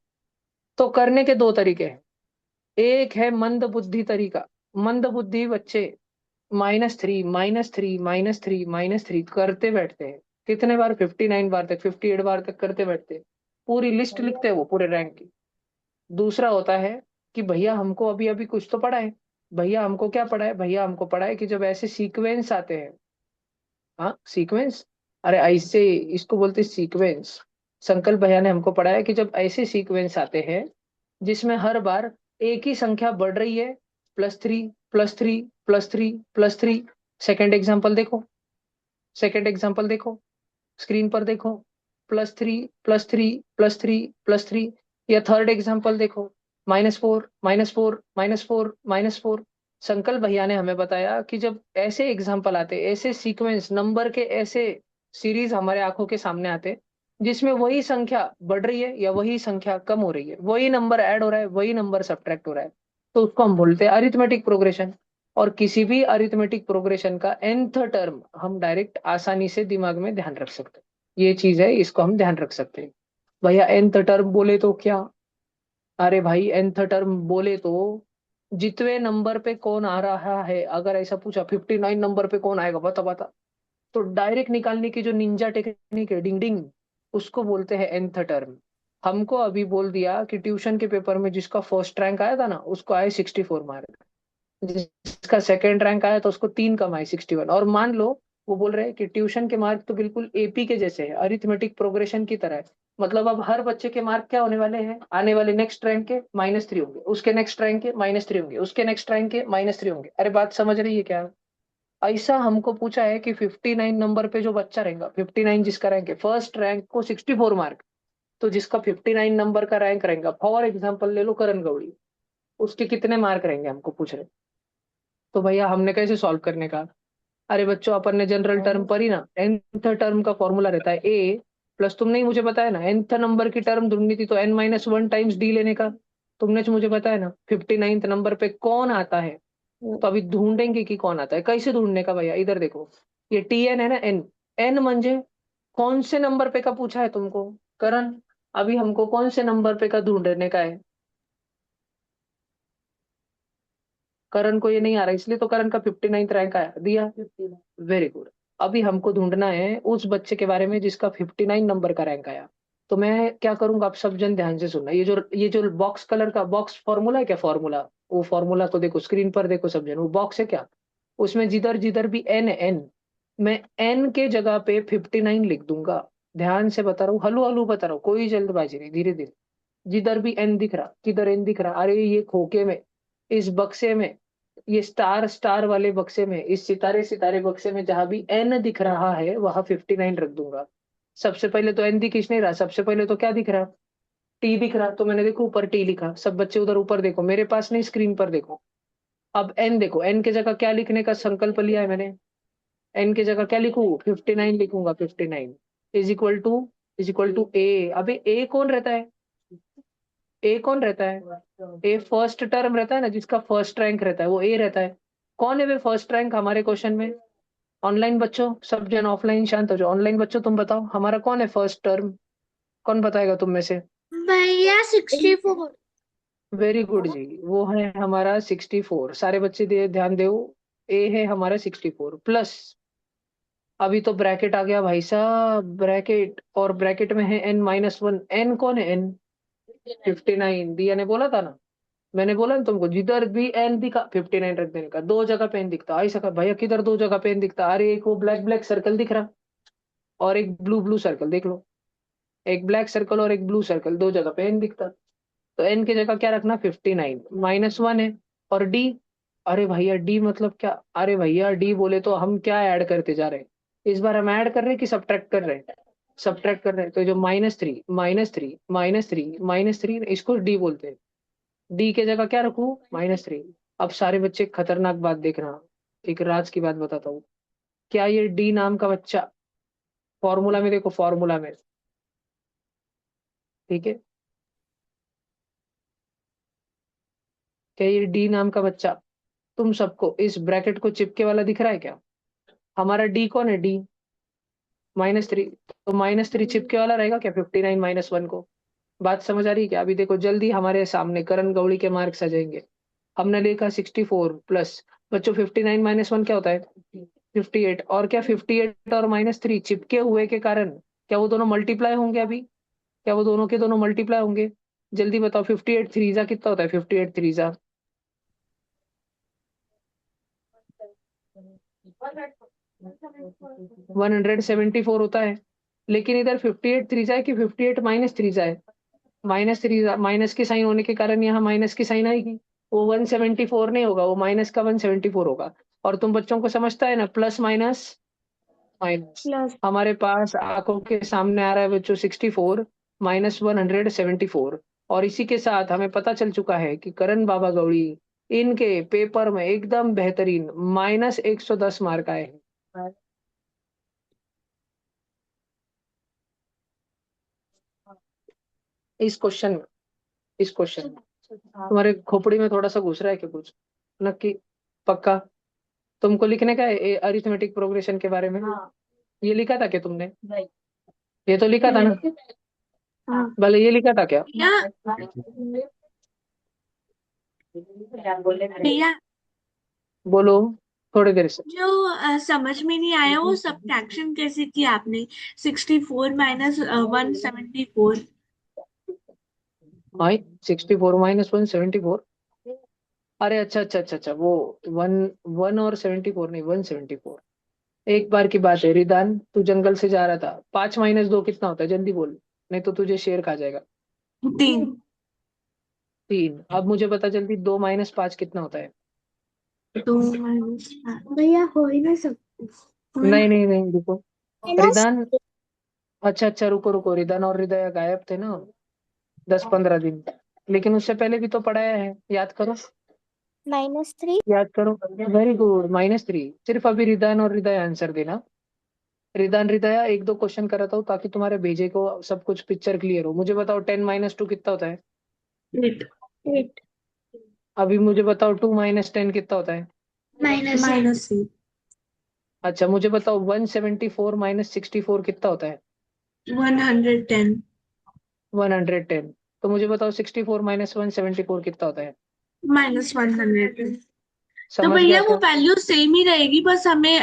तो करने के दो तरीके हैं। एक है मंद बुद्धि तरीका। मंद बुद्धि बच्चे -3 -3 -3 -3 करते बैठते हैं। कितने बार? 59 बार तक, 58 बार तक करते बैठते हैं। पूरी लिस्ट लिखते हैं वो पूरे रैंक की। दूसरा होता है कि भैया हमको अभी अभी कुछ तो पढ़ा है। भैया हमको क्या पढ़ा है? भैया हमको पढ़ा है कि जब ऐसे सीक्वेंस आते हैं, हाँ सीक्वेंस, अरे ऐसे इसको बोलते सीक्वेंस। संकल्प भैया ने हमको पढ़ा है कि जब ऐसे सीक्वेंस आते हैं जिसमें हर बार एक ही संख्या बढ़ रही है, +3 +3 +3 +3। सेकंड एग्जांपल देखो, सेकंड एग्जांपल देखो, स्क्रीन पर देखो, +3 +3 +3 +3। या थर्ड एग्जांपल देखो, -4 -4 -4 -4। संकल्प भैया ने हमें बताया कि जब ऐसे एग्जांपल आते, ऐसे सीक्वेंस नंबर के, ऐसे सीरीज हमारे आंखों के सामने आते जिसमें वही संख्या बढ़ रही है या वही संख्या कम हो रही है, वही नंबर ऐड हो रहा है, वही नंबर सब्ट्रैक्ट हो रहा है, तो उसको हम बोलते हैं अरिथमेटिक प्रोग्रेशन। और किसी भी अरिथमेटिक प्रोग्रेशन का nth टर्म हम डायरेक्ट आसानी से दिमाग में ध्यान रख सकते हैं। ये चीज है, इसको हम ध्यान रख सकते हैं। भैया nth टर्म बोले तो क्या? अरे भाई nth टर्म बोले तो जितने नंबर पे कौन आ रहा है, अगर ऐसा पूछा 59 नंबर पे कौन आएगा बता बता, तो डायरेक्ट निकालने की जो निंजा टेक्निक है, डिंग डिंग, उसको बोलते हैं nth टर्म। हमको अभी बोल दिया कि ट्यूशन के पेपर में जिसका फर्स्ट रैंक आया था ना उसको आए 64 मार्क, जिसका सेकंड रैंक आया तो उसको 3 कम आए, 61। और मान लो वो बोल रहे हैं कि ट्यूशन के मार्क तो बिल्कुल एपी के जैसे है, अरिथमेटिक प्रोग्रेशन की तरह है। मतलब अब हर बच्चे के मार्क क्या होने वाले हैं, आने वाले नेक्स्ट रैंक के -3 होंगे, उसके नेक्स्ट रैंक के -3 होंगे, उसके नेक्स्ट रैंक के -3 होंगे। अरे बात समझ रही है क्या? ऐसा हमको पूछा है कि 59 नंबर पे जो बच्चा रहेगा, 59 जिसका रैंक है, फर्स्ट रैंक को 64 मार्क, तो जिसका 59 नंबर का रैंक रहेगा, फॉर एग्जाम्पल ले लो करण गौड़ी, उसके कितने मार्क रहेंगे हमको पूछ रहे। तो भैया हमने कैसे सॉल्व करने का? अरे बच्चों अपन ने जनरल टर्म पढ़ी ना, nth टर्म का फॉर्मूला रहता है ए प्लस, तुमने ही मुझे बताया ना nth नंबर की टर्म ढूंढनी थी तो n-1 टाइम्स डी लेने का। तुमने जो मुझे बताया ना 59th नंबर पे कौन आता है, तो अभी ढूंढेंगे कि कौन आता है। कैसे ढूंढने का भैया? इधर देखो, ये TN है ना, एन, एन म्हणजे कौन से नंबर पे का पूछा है तुमको करण? अभी हमको कौन से नंबर पे का ढूंढने का है? करण को ये नहीं आ रहा, इसलिए तो करण का 59th रैंक आया, दिया। Very good. अभी हमको ढूंढना है उस बच्चे के बारे में जिसका 59 नंबर का रैंक आया। तो मैं क्या करूंगा, आप सब जन ध्यान से सुनना। ये जो बॉक्स कलर का बॉक्स फॉर्मूला है क्या, फॉर्मूला, वो फॉर्मूला को देखो स्क्रीन पर, देखो सब जन, वो बॉक्स है क्या? उसमें जिधर जिधर भी एन है, एन, मैं एन के जगह पे 59 लिख दूंगा। ध्यान से बता रहा हूँ, हलू हलू बता रहा हूँ, कोई जल्दबाजी नहीं, धीरे धीरे। जिधर भी एन दिख रहा, किधर एन दिख रहा, अरे ये खोखे में, इस बक्से में, ये स्टार स्टार वाले बक्से में, इस सितारे सितारे बक्से में जहां भी एन दिख रहा है वहां 59 रख दूंगा। सबसे पहले तो एन दिख ही नहीं रहा, सबसे पहले तो क्या दिख रहा? टी दिख रहा, तो मैंने देखो ऊपर टी लिखा। सब बच्चे उधर ऊपर देखो, मेरे पास नहीं, स्क्रीन पर देखो। अब एन देखो, एन के जगह क्या लिखने का संकल्प लिया है मैंने? एन की जगह क्या लिखूं? 59 लिखूंगा। 59 इज इक्वल टू ए। अबे ए कौन रहता है? ए कौन रहता है? ए फर्स्ट टर्म रहता है ना, जिसका फर्स्ट रैंक रहता है वो ए रहता है। कौन है वे फर्स्ट रैंक हमारे क्वेश्चन में? ऑनलाइन बच्चों सब जन, ऑफलाइन शांत हो जाओ। ऑनलाइन बच्चों तुम बताओ हमारा कौन है फर्स्ट टर्म? कौन बताएगा तुम में से? भैया 64। वेरी गुड जी, वो है हमारा 64। सारे बच्चे ध्यान दो, ए है हमारा 64 प्लस, अभी तो ब्रैकेट आ गया भाई साहब, ब्रैकेट, और ब्रैकेट में है n-1। एन कौन है? एन 59, दिया ने बोला था ना। मैंने बोला ना तुमको, जिधर भी एन दिखा 59 रख देने का। दो जगह पेन दिखता, ऐसा कहा भैया किधर दो जगह पेन दिखता? अरे एक वो ब्लैक ब्लैक सर्कल दिख रहा और एक ब्लू ब्लू सर्कल देख लो। एक ब्लैक सर्कल और एक ब्लू सर्कल, दो जगह पेन दिखता। तो एन की जगह क्या रखना? 59 -1 है। और डी, अरे भैया डी मतलब क्या? अरे भैया डी बोले तो हम क्या ऐड करते जा रहे हैं? इस बार हम ऐड कर रहे हैं कि सब्ट्रैक्ट कर रहे हैं? सब्ट्रैक्ट कर रहे हैं। तो जो -3 -3 -3 -3, इसको डी बोलते हैं। डी के जगह क्या रखूं? -3। अब सारे बच्चे खतरनाक बात देखना, एक राज की बात बताता हूँ। क्या ये डी नाम का बच्चा, फॉर्मूला में देखो, फॉर्मूला में, ठीक है, क्या ये डी नाम का बच्चा तुम सबको इस ब्रैकेट को चिपके वाला दिख रहा है क्या? हमारा डी कौन है? डी -3। तो -3 चिपके वाला रहेगा क्या 59 -1 को? बात समझ आ रही है क्या? अभी देखो जल्दी हमारे सामने करण गौड़ी के मार्क्स आ जाएंगे। हमने लिखा 64 प्लस, बच्चों 59 -1 क्या होता है? 58। और क्या 58 और -3 चिपके हुए के कारण क्या वो दोनों मल्टीप्लाई होंगे अभी? क्या वो दोनों के दोनों मल्टीप्लाई होंगे? जल्दी बताओ, 58 थ्रीजा कितना होता है? 58 थ्रीजा 174 होता है। लेकिन इधर 58 थ्रीजा है कि 58 -3 है? -3, माइनस की साइन होने के कारण यहाँ माइनस की साइन आएगी। वो 174 नहीं होगा, वो माइनस का 174 होगा। और तुम बच्चों को समझता है ना, प्लस माइनस माइनस। प्लस हमारे पास आंखों के सामने आ रहा है बच्चों 64 -174। और इसी के साथ हमें पता चल चुका है कि करण बाबा गौड़ी, इनके पेपर में एकदम बेहतरीन -110 मार्क आए हैं। इस क्वेश्चन में, इस क्वेश्चन में तुम्हारे खोपड़ी में थोड़ा सा घुस रहा है क्या कुछ? नक्की? पक्का? तुमको लिखने का है अरिथमेटिक प्रोग्रेशन के बारे में? हाँ। ये लिखा था क्या तुमने? नहीं। ये तो लिखा था ना? हाँ भले ये लिखा था क्या? भैया बोलो, थोड़ी देर से। जो समझ में नहीं आया वो सब्ट्रैक्शन कैसे की आपने? 64 माइनस 174। भाई 64 -174? अरे अच्छा अच्छा अच्छा अच्छा, वो वन, वन और 74 नहीं, 174। एक बार की बात है रिदान, तू जंगल से जा रहा था, 5 - 2 कितना होता है? जल्दी बोल, नहीं तो तुझे शेर खा जाएगा। 3। 3। अब मुझे बता जल्दी, 2 - 5 कितना होता है? 2 माइनस भैया हो ही नहीं सकती। नहीं नहीं नहीं, रुको माइनस रिदान। अच्छा अच्छा, रुको रुको, रिदान और हृदय गायब थे ना 10-15 दिन, लेकिन उससे पहले भी तो पढ़ाया है, याद करो, -3। याद करो। Very good, -3। सिर्फ अभी रिदान और हृदय आंसर देना। रिदान हृदय एक दो क्वेश्चन कराता हूँ ताकि तुम्हारे भेजे को सब कुछ पिक्चर क्लियर हो। मुझे बताओ 10 - 2 कितना होता है? 8 8 अभी मुझे बताओ 2 - 10 कितना होता है? -3 अच्छा मुझे बताओ 174 -64 कितना होता है? 110 110। तो मुझे बताओ 64 -174 कितना होता है? -100। तो समझ गया भैया वो क्या? वैल्यू सेम ही रहेगी, बस हमें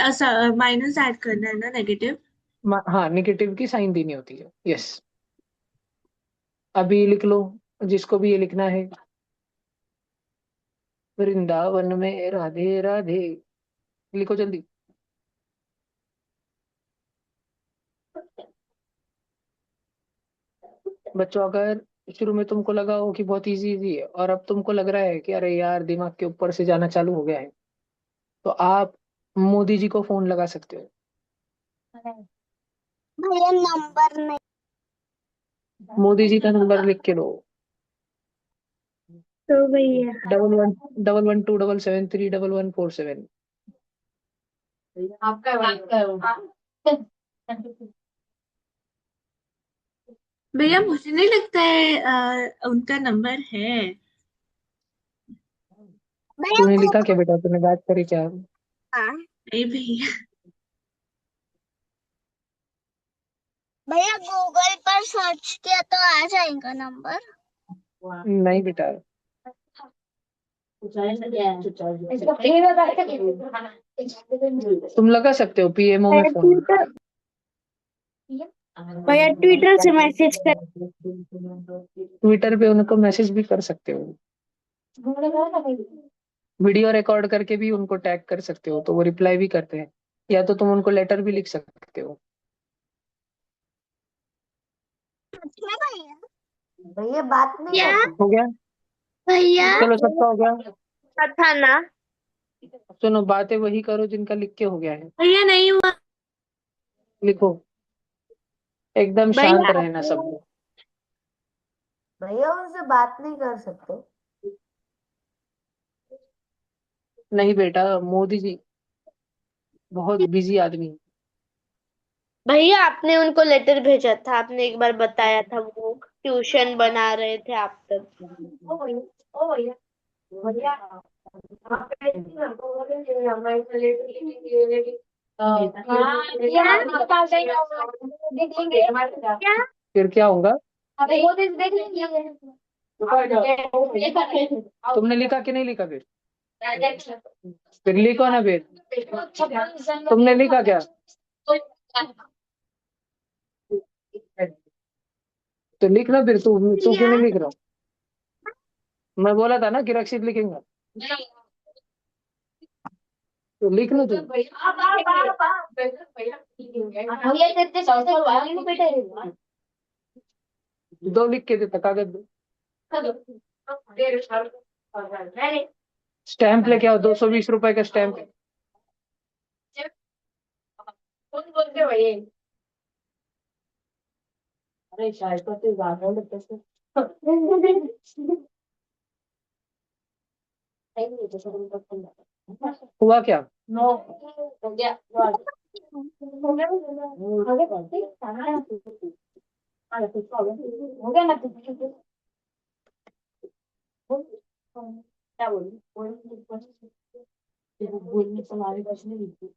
माइनस ऐड करना है ना, नेगेटिव। हाँ, निगेटिव की साइन देनी होती है, यस। अभी लिख लो, जिसको भी ये लिखना है। वृंदावन में राधे राधे, लिखो जल्दी। बच्चों अगर शुरू में तुमको लगा हो कि बहुत इजी इजी है और अब तुमको लग रहा है कि अरे यार दिमाग के ऊपर से जाना चालू हो गया है, तो आप मोदी जी को फोन लगा सकते हो। भैया नंबर नहीं। मोदी जी का नंबर लिख के लो, तो भैया 111277731147। भैया मुझे नहीं लगता है उनका नंबर है। भैया तूने लिखा क्या बेटा? तूने बात करी क्या? नहीं भैया। भैया गूगल पर सर्च किया तो आ जाएगा नंबर। नहीं बेटा, तुम लगा सकते हो पीएमओ में फोन। भैया ट्विटर से मैसेज कर। ट्विटर पे उनको मैसेज भी कर सकते हो। वीडियो रिकॉर्ड करके भी उनको टैग कर सकते हो तो वो रिप्लाई भी करते हैं, या तो तुम उनको लेटर भी लिख सकते हो। सच में भैया? भैया बात नहीं क्या? करते। हो गया? भैया चलो सबका हो गया। था ना? सुनो, बातें वही करो जिनका लिख के हो गया है। भैया नहीं हुआ। लिखो, एकदम शांत भैया रहना सब लोग। भैया उनसे बात नहीं कर सकते। नहीं बेटा, मोदी जी बहुत बिजी आदमी है। भैया आपने उनको लेटर भेजा था, आपने एक बार बताया था, वो ट्यूशन बना रहे थे आप तब। ओ भैया, ओ भैया, भैया आप ऐसी ना बोले कि हमारे से लेके क्या? फिर क्या होगा? वो देख लेंगे। तुमने लिखा कि नहीं लिखा? फिर लिखो ना फिर। तुमने लिखा क्या? तो लिखना फिर। तू क्यों नहीं लिख रहा? मैं बोला था ना कि रक्षित लिखेंगे, तो लिख लो तुम। भैया तेरे सबसे वाली में बेटा है। दो लिख के देता, कागज दो। स्टैंप लेके आओ, 220 रुपए का स्टैंप। कौन बोलते भैया? अरे शायद तो ज्यादा लगता है। हुआ क्या? नो हो गया। हो गया। हो गया ना? क्या बोली? बोलने तुम्हारी बस नहीं लिखती।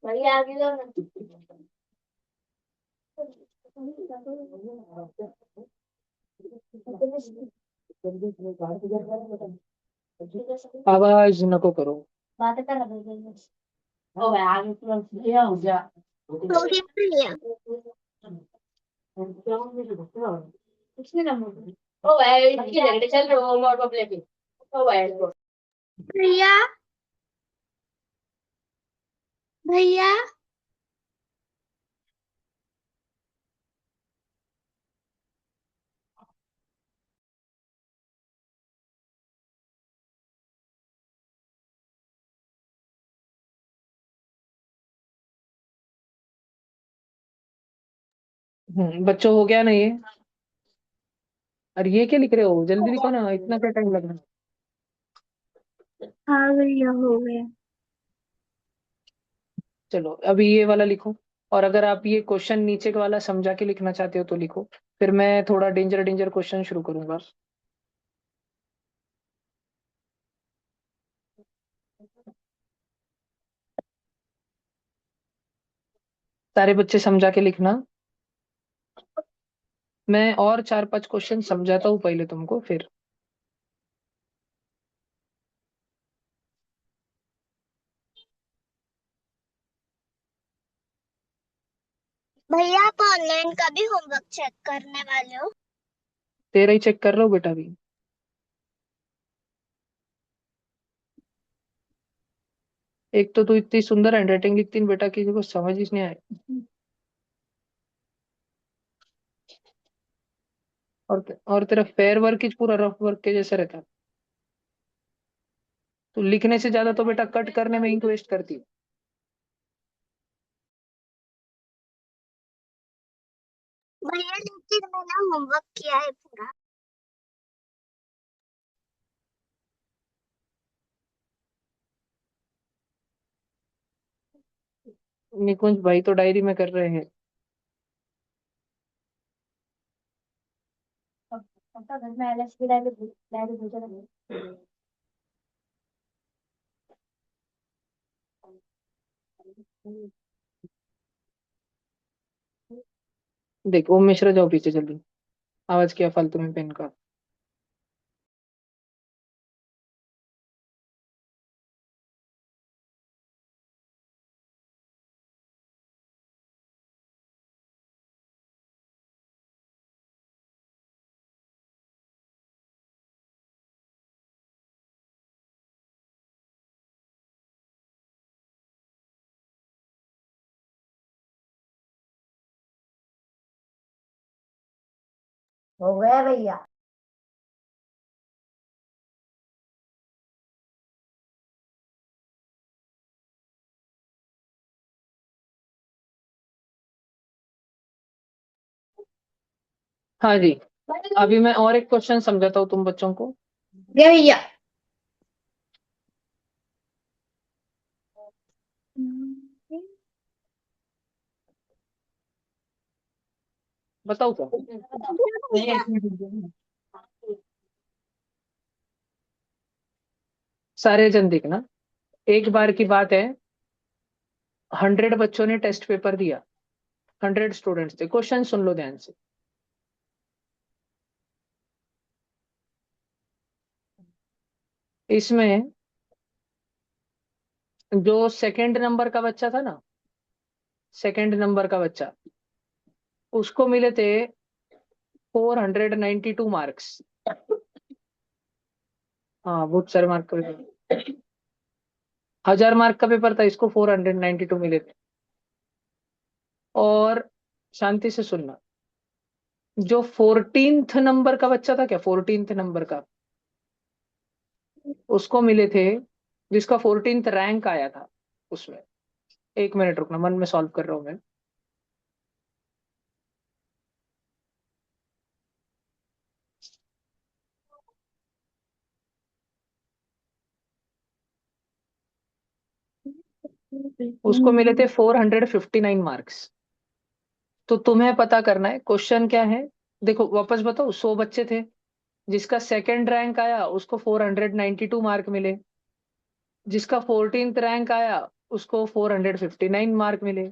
भैया आगे जाओ ना। आवाज नको करो। बातें कर रहे हैं। ओ भाई आगे तुरंत भैया हो गया। हो गया भैया। कुछ नहीं ना। ओ भाई इसकी जगह चल रहे हो मोर को लेके। ओ भाई भैया भैया बच्चों हो गया ना ये? और ये क्या लिख रहे हो? जल्दी लिखो ना, इतना क्या टाइम लग रहा है? हाँ भैया हो गया। चलो अभी ये वाला लिखो। और अगर आप ये क्वेश्चन नीचे वाला समझा के लिखना चाहते हो तो लिखो, फिर मैं थोड़ा डेंजर डेंजर क्वेश्चन शुरू करूंगा। सारे बच्चे समझा के लिखना। मैं और 4-5 क्वेश्चन समझाता हूँ पहले तुमको, फिर। भैया आप ऑनलाइन का भी होमवर्क चेक करने वाले हो? तेरा ही चेक कर रहा हूँ बेटा अभी। एक तो तू इतनी सुंदर हैंडराइटिंग लिखती है बेटा, किसी को समझ ही नहीं आए। और तेरा फेयर वर्क ही पूरा रफ वर्क के जैसा रहता है। तू लिखने से ज्यादा तो बेटा कट करने में इंक वेस्ट करती है। भैया लेकिन मैंने होमवर्क किया है पूरा। निकुंज भाई तो डायरी में कर रहे हैं। पता घर में एलएस की डायरी डायरी भेजा था। देख ओम मिश्रा, जाओ पीछे जल्दी। आवाज किया फालतू में पेन का। हो गया भैया। हाँ जी, अभी मैं और एक क्वेश्चन समझाता हूँ तुम बच्चों को। गया भैया। बताओ क्या। सारे जन देखना, एक बार की बात है, 100 बच्चों ने टेस्ट पेपर दिया, 100 स्टूडेंट्स थे। क्वेश्चन सुन लो ध्यान से। इसमें जो सेकंड नंबर का बच्चा था ना, सेकंड नंबर का बच्चा, उसको मिले थे 492 मार्क्स। हाँ, बहुत सारे मार्क का पेपर, 1000 मार्क का पेपर था, इसको 492 मिले थे। और शांति से सुनना, जो 14th नंबर का बच्चा था, क्या 14th नंबर का, उसको मिले थे, जिसका 14th रैंक आया था उसमें। एक मिनट रुकना, मन में सॉल्व कर रहा हूं मैं। उसको मिले थे 459 मार्क्स। तो तुम्हें पता करना है, क्वेश्चन क्या है। देखो वापस बताओ, 100 बच्चे थे, जिसका सेकंड रैंक आया उसको 492 मार्क मिले, जिसका 14th रैंक आया उसको 459 मार्क मिले।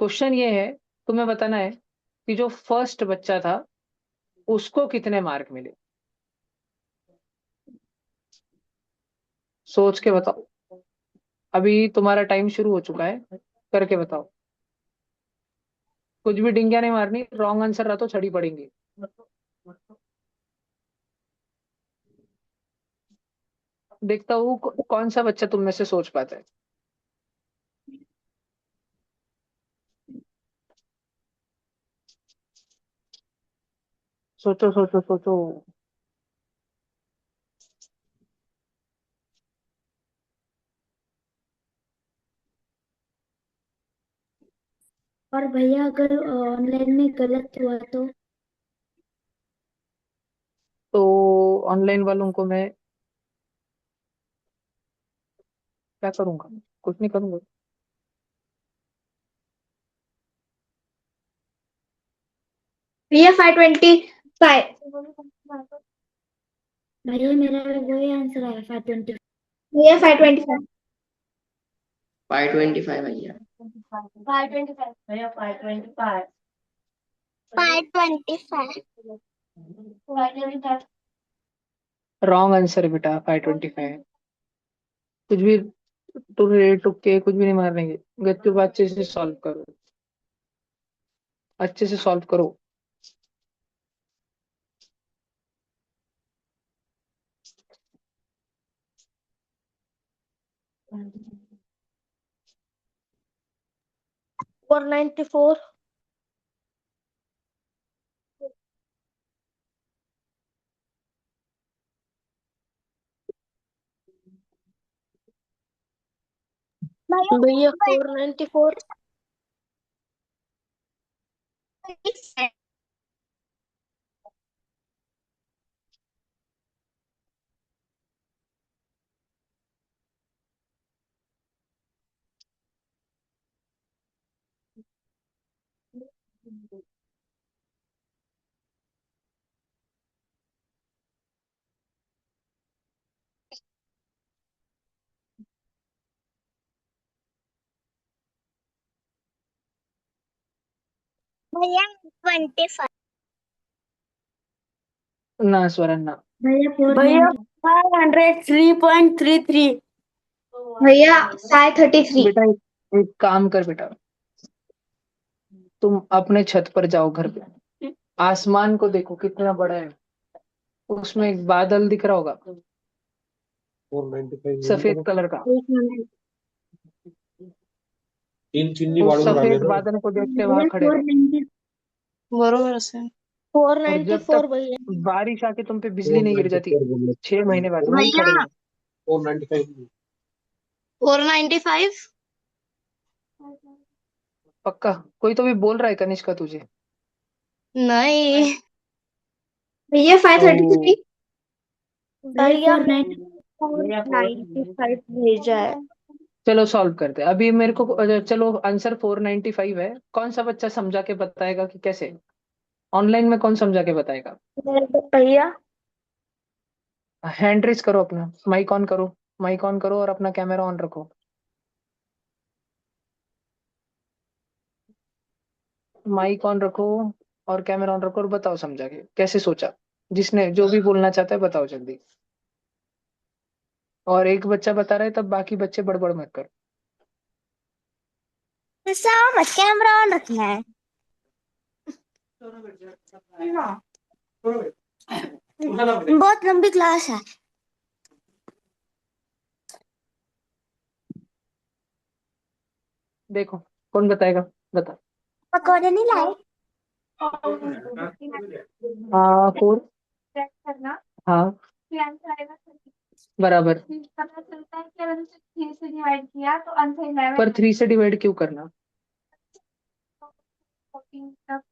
क्वेश्चन ये है, तुम्हें बताना है कि जो फर्स्ट बच्चा था उसको कितने मार्क मिले। सोच के बताओ, अभी तुम्हारा टाइम शुरू हो चुका है, करके बताओ। कुछ भी डिंगिया नहीं मारनी, रॉन्ग आंसर रहा तो छड़ी पड़ेंगी। देखता हूँ कौन सा बच्चा तुम में से सोच पाता है। सोचो सोचो सोचो। और भैया अगर ऑनलाइन में गलत हुआ तो ऑनलाइन वालों को मैं क्या करूंगा, कुछ नहीं करूंगा। भैया 525। भैया मेरा वही आंसर आया 520। भैया 525। 525 भैया। 525 भैया 525। 525। 525। रॉन्ग आंसर बेटा, 525। कुछ भी टुक्के कुछ भी नहीं मारने के, गत्तू को अच्छे से सॉल्व करो, अच्छे से सॉल्व करो। और 94। भैया 494। भैया 25। ना स्वरण ना। भैया भैया 503.33। भैया 533। बेटा एक काम कर बेटा, तुम अपने छत पर जाओ, घर पे आसमान को देखो कितना बड़ा है, उसमें एक बादल दिख रहा होगा 495 सफेद कलर का। तीन चिन्नी उस वाढून राहिले सफेद ना. बादल को देखते वहां भैया खड़े रहो। 490। बरोबर असेल। और जब 494 तक भैया। बारिश आके तुम पे बिजली नहीं गिर जाती, 6 महीने बाद वहीं खड़े भैया हैं। 495। पक्का? कोई तो भी बोल रहा है कनिष्का तुझे। नहीं भैया ओ 533। भैया फोर मैंने 495 भेजा है। चलो सॉल्व करते हैं अभी। मेरे को चलो आंसर 495 है। कौन सा बच्चा समझा के बताएगा कि कैसे? ऑनलाइन में कौन समझा के बताएगा? भैया हैंड रेज करो, अपना माइक ऑन करो। माइक ऑन करो और अपना कैमरा ऑन रखो। माइक ऑन रखो और कैमरा ऑन रखो और बताओ समझा के कैसे सोचा। जिसने जो भी बोलना चाहता है बताओ जल्दी। और एक बच्चा बता रहा है तब बाकी बच्चे बड़बड़ मत करो। ऐसा मत, कैमरा ऑन रखना है ना। बहुत लंबी क्लास है। देखो कौन बताएगा, बता। पकौड़े नहीं लाए। हाँ 4। चेक करना हाँ कि आंसर आएगा। बराबर। पता चलता है कि अगर उसे 3 से डिवाइड किया तो आंसर 11 पर 3 से डिवाइड क्यों करना? 14 तक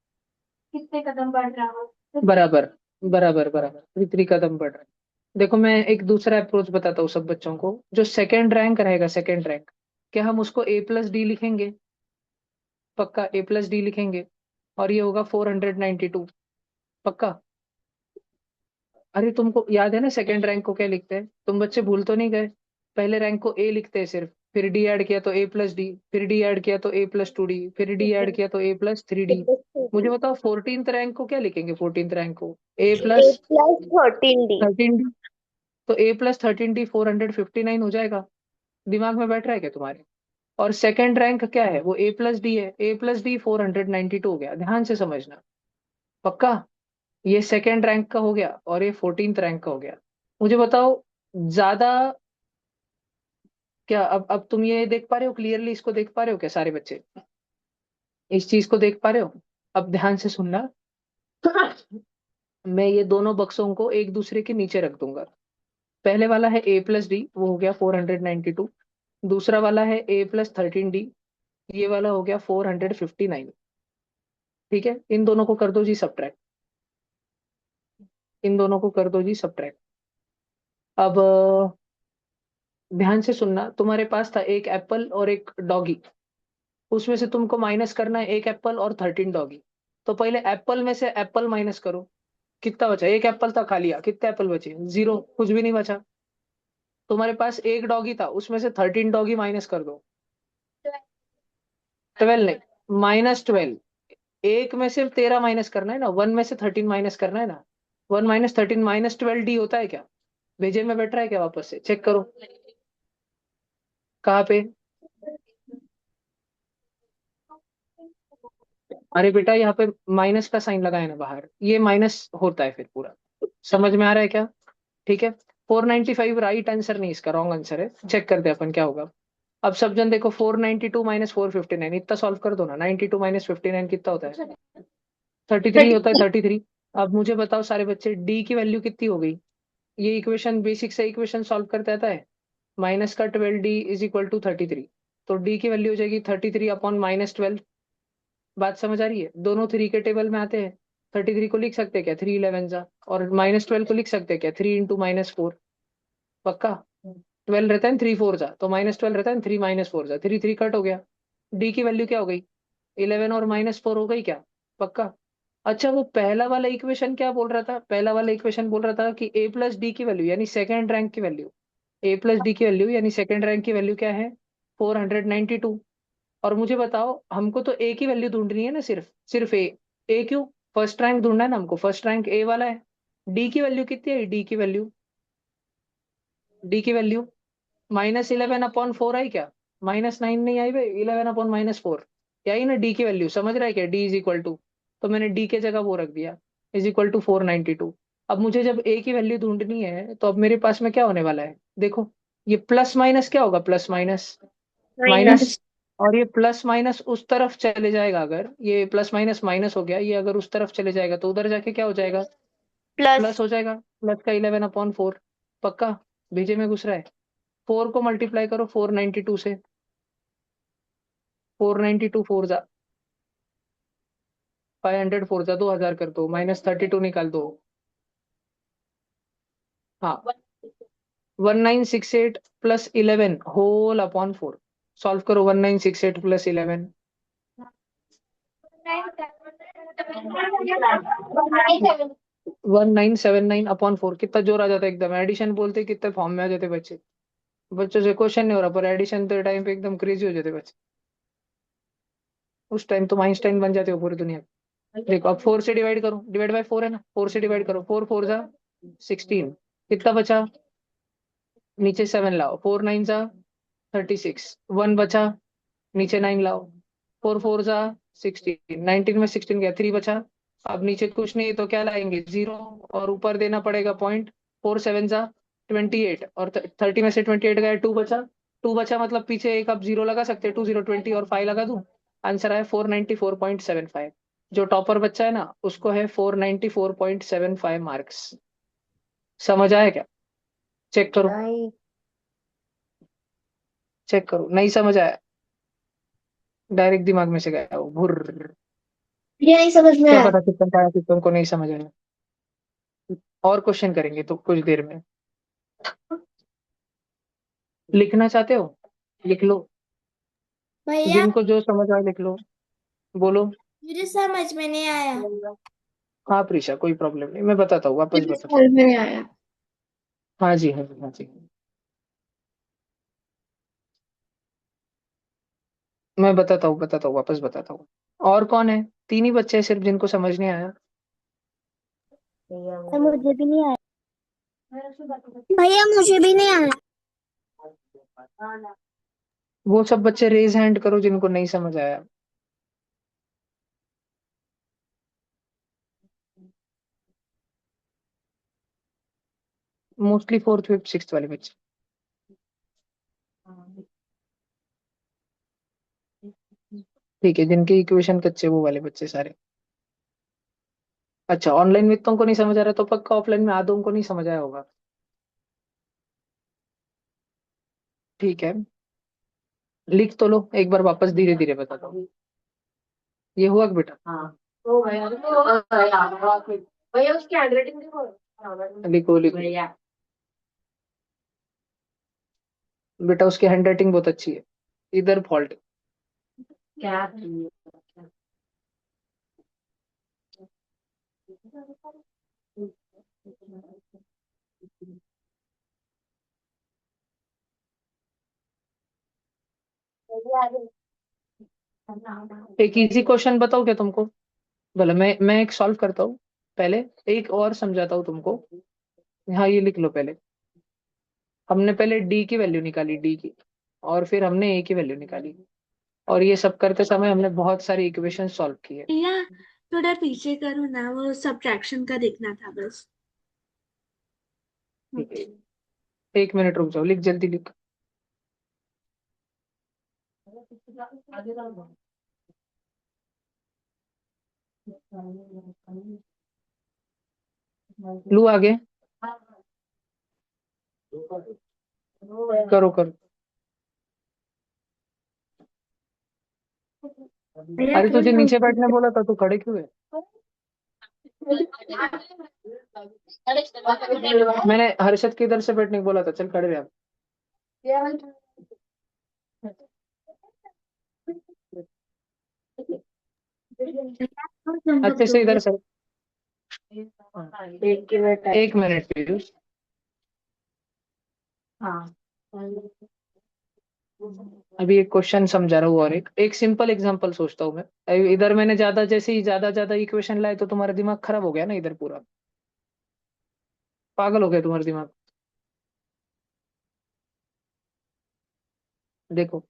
कितने कदम बढ़ रहा हो। बराबर बराबर बराबर, 3 कदम बढ़ रहे हैं। देखो मैं एक दूसरा अप्रोच बताता हूँ सब बच्चों को। जो सेकंड रैंक रहेगा, सेकंड रैंक, क्या हम उसको A+D लिखेंगे? पक्का A+D लिखेंगे। और ये होगा 492। पक्का? अरे तुमको याद है ना सेकंड रैंक को क्या लिखते हैं? तुम बच्चे भूल तो नहीं गए? पहले रैंक को ए लिखते हैं सिर्फ, फिर डी ऐड किया तो A+D, फिर डी ऐड किया तो A+2D, फिर डी ऐड किया तो A+3D। मुझे बताओ 14th रैंक को क्या लिखेंगे? 14th रैंक को A A plus plus 13D। 13D। तो A+13D 459 हो जाएगा। दिमाग में बैठ रहा है क्या तुम्हारे? और सेकंड रैंक क्या है? वो A+D है। A+D 492 हो गया, ध्यान से समझना। पक्का? ये सेकंड रैंक का हो गया और ये 14th रैंक का हो गया। मुझे बताओ ज्यादा क्या? अब तुम ये देख पा रहे हो क्लियरली? इसको देख पा रहे हो क्या सारे बच्चे? इस चीज को देख पा रहे हो? अब ध्यान से सुनना। मैं ये दोनों बक्सों को एक दूसरे के नीचे रख दूंगा। पहले वाला है A+D, वो हो गया 492। दूसरा वाला है A+13D, ये वाला हो गया 459। ठीक है, इन दोनों को कर दो जी सब्ट्रैक्ट। इन दोनों को कर दो जी सब्ट्रैक्ट। अब ध्यान से सुनना। तुम्हारे पास था एक एप्पल और एक डॉगी। उसमें से तुमको माइनस करना है एक एप्पल और 13 डॉगी। तो पहले एप्पल में से एप्पल माइनस करो। कितना बचा? एक एप्पल था, खा लिया। कितने एप्पल बचे? 0, कुछ भी नहीं बचा। तुम्हारे पास एक डॉगी था, उसमें से 13 डॉगी माइनस कर दो। 12 नहीं, -12। एक में से 13 माइनस करना है ना, 1 में से 13 माइनस करना है ना। 1 - 13 -12D होता है क्या? भेजे में बैठ रहा है क्या? वापस से चेक करो। कहाँ पे? अरे बेटा यहाँ पे माइनस का साइन लगा है ना बाहर, ये माइनस होता है फिर पूरा। समझ में आ रहा है क्या? ठीक है। 495 राइट आंसर नहीं, इसका रॉन्ग आंसर है। चेक करते हैं अपन क्या होगा। अब सब जन देखो, 492 - 459 इतना सॉल्व कर दो ना। 92 - 59 कितना होता है? 33 होता है, 33। 33। अब मुझे बताओ सारे बच्चे, डी की वैल्यू कितनी हो गई? ये इक्वेशन बेसिक से इक्वेशन सॉल्व करते आता है। माइनस का 12D इज इक्वल टू 33। तो डी की वैल्यू हो जाएगी 33 अपॉन -12। बात समझ आ रही है? दोनों 3 के टेबल में आते हैं। 33 को लिख सकते हैं क्या? 3 11 जा। और -12 को लिख सकते हैं क्या? 3 इंटू -4। पक्का? 12 रहता है 3 4 जा, तो -12 रहता है 3 -4 जा, 3 3 कट हो गया। डी की वैल्यू क्या हो गई? 11 और -4 हो गई क्या? पक्का? अच्छा वो पहला वाला इक्वेशन क्या बोल रहा था? पहला वाला इक्वेशन बोल रहा था कि A+D की वैल्यू यानी सेकंड रैंक की वैल्यू, A+D की वैल्यू यानी सेकंड रैंक की वैल्यू क्या है? 492। और मुझे बताओ हमको तो ए की वैल्यू ढूंढनी है ना, सिर्फ सिर्फ ए। ए क्यों? फर्स्ट रैंक ढूंढना है ना हमको, फर्स्ट रैंक ए वाला है। डी की वैल्यू कितनी है? डी की वैल्यू, डी की वैल्यू -11/4 आई क्या? -9 नहीं आई भाई, 11/-4 यही ना डी की वैल्यू। समझ रहा है क्या? डी इज इक्वल टू, तो मैंने डी के जगह वो रख दिया, इज इक्वल टू 492। अब मुझे जब ए की वैल्यू ढूंढनी है तो अब मेरे पास में क्या होने वाला है? देखो ये प्लस माइनस क्या होगा? प्लस माइनस माइनस माइनस और ये प्लस माइनस उस तरफ चले जाएगा, अगर ये प्लस माइनस माइनस हो गया, ये अगर उस तरफ चले जाएगा तो उधर जाके क्या हो जाएगा, प्लस। प्लस हो जाएगा। प्लस का 11/4 पक्का, भेजे में घुस रहा है। 4 को मल्टीप्लाई करो 492 से, 492 4 जा 500, 4 जा 2000 कर दो, -32 निकाल दो। हाँ, 1968 प्लस 11 होल अपॉन 4। सॉल्व करो 1968 प्लस 11। 1979 अपॉन 4 कितना जोर आ जाता है एकदम, एडिशन बोलते कितने फॉर्म में आ जाते बच्चे। बच्चों से क्वेश्चन नहीं हो रहा पर एडिशन के टाइम पे एकदम क्रेजी हो जाते बच्चे। उस टाइम तुम आइंस्टाइन बन जाते हो पूरी दुनिया में। देखो अब 4 से डिवाइड करो, डिवाइड बाय 4 है ना, 4 से डिवाइड करो, 4 4 जा 16, कितना बचा, नीचे 7 लाओ, 4 9 जा 36, 1 बचा, नीचे 9 लाओ, 4 4 जा 16, 19 में 16 गया, 3 बचा। अब नीचे कुछ नहीं तो क्या लाएंगे, 0, और ऊपर देना पड़ेगा पॉइंट। 4 7 जा 28, और 30 में से 28 गया, 2 बचा। 2 बचा मतलब पीछे एक आप 0 लगा सकते हैं, 2 0 20 और 5 लगा दूं। आंसर आया 494.75। जो टॉपर बच्चा है ना उसको है 494.75 मार्क्स। समझ आया क्या, चेक करो, चेक करो, नहीं समझ आया, डायरेक्ट दिमाग में से गया वो भुर्र। ये नहीं समझ में क्या आया। पता कितना पाया कि तुमको नहीं समझ आया। और क्वेश्चन करेंगे तो कुछ देर में। लिखना चाहते हो लिख लो, भैया जिनको जो समझ आए लिख लो। बोलो। मुझे समझ में नहीं आया। हाँ प्रीशा, कोई प्रॉब्लम नहीं, मैं बताता हूँ, वापस मुझे बताता समझ में नहीं आया। हूँ। हाँ जी, हाँ जी, हाँ जी, मैं बताता हूँ, वापस बताता हूँ। और कौन है, 3 ही बच्चे हैं सिर्फ जिनको समझ नहीं आया। तो मुझे भी नहीं आया। भैया मुझे भी नहीं आया। वो सब बच्चे रेज हैंड करो जिनको नहीं समझ आया। मोस्टली 4th 5th 6th वाले बच्चे। ठीक है, जिनके इक्वेशन कच्चे वो वाले बच्चे सारे। अच्छा, ऑनलाइन में तुमको नहीं समझ आ रहा तो पक्का ऑफलाइन में आधों को नहीं समझ आया होगा। ठीक है, लिख तो लो एक बार वापस, धीरे धीरे बताता हूँ। ये हुआ कि बेटा, हाँ हो गया तो भैया उसकी हैंडराइटिंग देखो। लिखो लिखो भैया बेटा, उसकी हैंडराइटिंग बहुत अच्छी है, इधर फॉल्ट। क्या एक इजी क्वेश्चन बताओ क्या तुमको, भला मैं एक सॉल्व करता हूँ पहले, एक और समझाता हूँ तुमको। हाँ ये लिख लो पहले। हमने पहले डी की वैल्यू निकाली, डी की, और फिर हमने ए की वैल्यू निकाली, और ये सब करते समय हमने बहुत सारी इक्वेशन सॉल्व किए। या थोड़ा पीछे करो ना, वो सब्ट्रैक्शन का देखना था बस। ठीक है, 1 मिनट रुक जाओ, लिख जल्दी लिख। लू आगे, करो करो। भैया अरे तुझे थोड़ा नीचे ऊपर बैठने बोला था, तू खड़े क्यों है। मैंने हर्षद के इधर से बैठने को बोला था, चल खड़े रहे आप। चमक अच्छे से दोगे। इधर से। एक मिनट पीयूष। हाँ अभी एक क्वेश्चन समझा रहा हूँ, और एक सिंपल एग्जांपल सोचता हूँ मैं। अभी इधर मैंने ज्यादा, जैसे ही ज्यादा ज्यादा इक्वेशन लाए तो तुम्हारा दिमाग खराब हो गया ना, इधर पूरा पागल हो गया तुम्हारा दिमाग। देखो,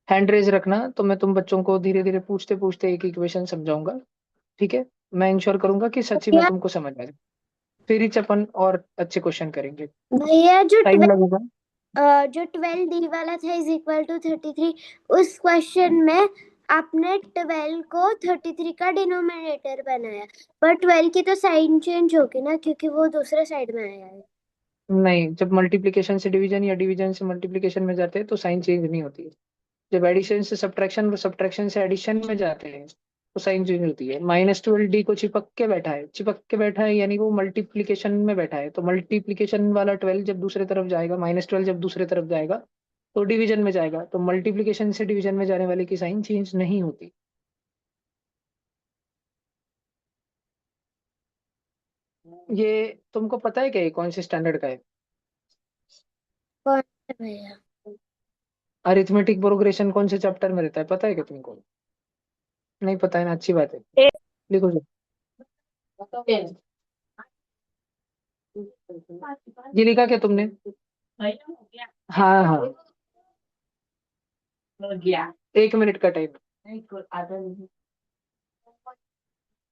हैंड रेज रखना तो मैं तुम बच्चों को धीरे धीरे पूछते पूछते एक इक्वेशन समझाऊंगा। ठीक है, मैं इंश्योर करूंगा कि सच्ची में भैया तुमको समझ आ जाए, फिर ही अपन और अच्छे क्वेश्चन करेंगे। भैया जो टाइम लगेगा। जो 12D वाला था इज इक्वल टू 33, उस क्वेश्चन में आपने 12 को 33 का डिनोमिनेटर बनाया, पर 12 की तो साइन चेंज होगी ना, क्योंकि वो दूसरे साइड में आया है। नहीं, जब मल्टीप्लिकेशन से डिवीजन या डिवीजन से मल्टीप्लिकेशन में जाते हैं तो साइन चेंज नहीं होती है। जब एडिशन से सब्ट्रैक्शन और सब्ट्रैक्शन से एडिशन में जाते हैं तो साइन चेंज होती है। -12D को चिपक के बैठा है यानी वो मल्टीप्लिकेशन में बैठा है, तो मल्टीप्लिकेशन वाला 12 जब दूसरे तरफ जाएगा, -12 जब दूसरे तरफ जाएगा तो डिवीजन में जाएगा, तो मल्टीप्लिकेशन से डिवीजन में जाने वाले की साइन चेंज नहीं होती। ये तुमको पता है क्या, ये कौन से स्टैंडर्ड का है? कौन सा भैया? अरिथमेटिक प्रोग्रेशन कौन से चैप्टर में रहता है, पता है क्या तुमको? नहीं पता है ना, अच्छी बात है। लिखो जी। ये लिखा क्या तुमने? हाँ हाँ, 1 मिनट का टाइम।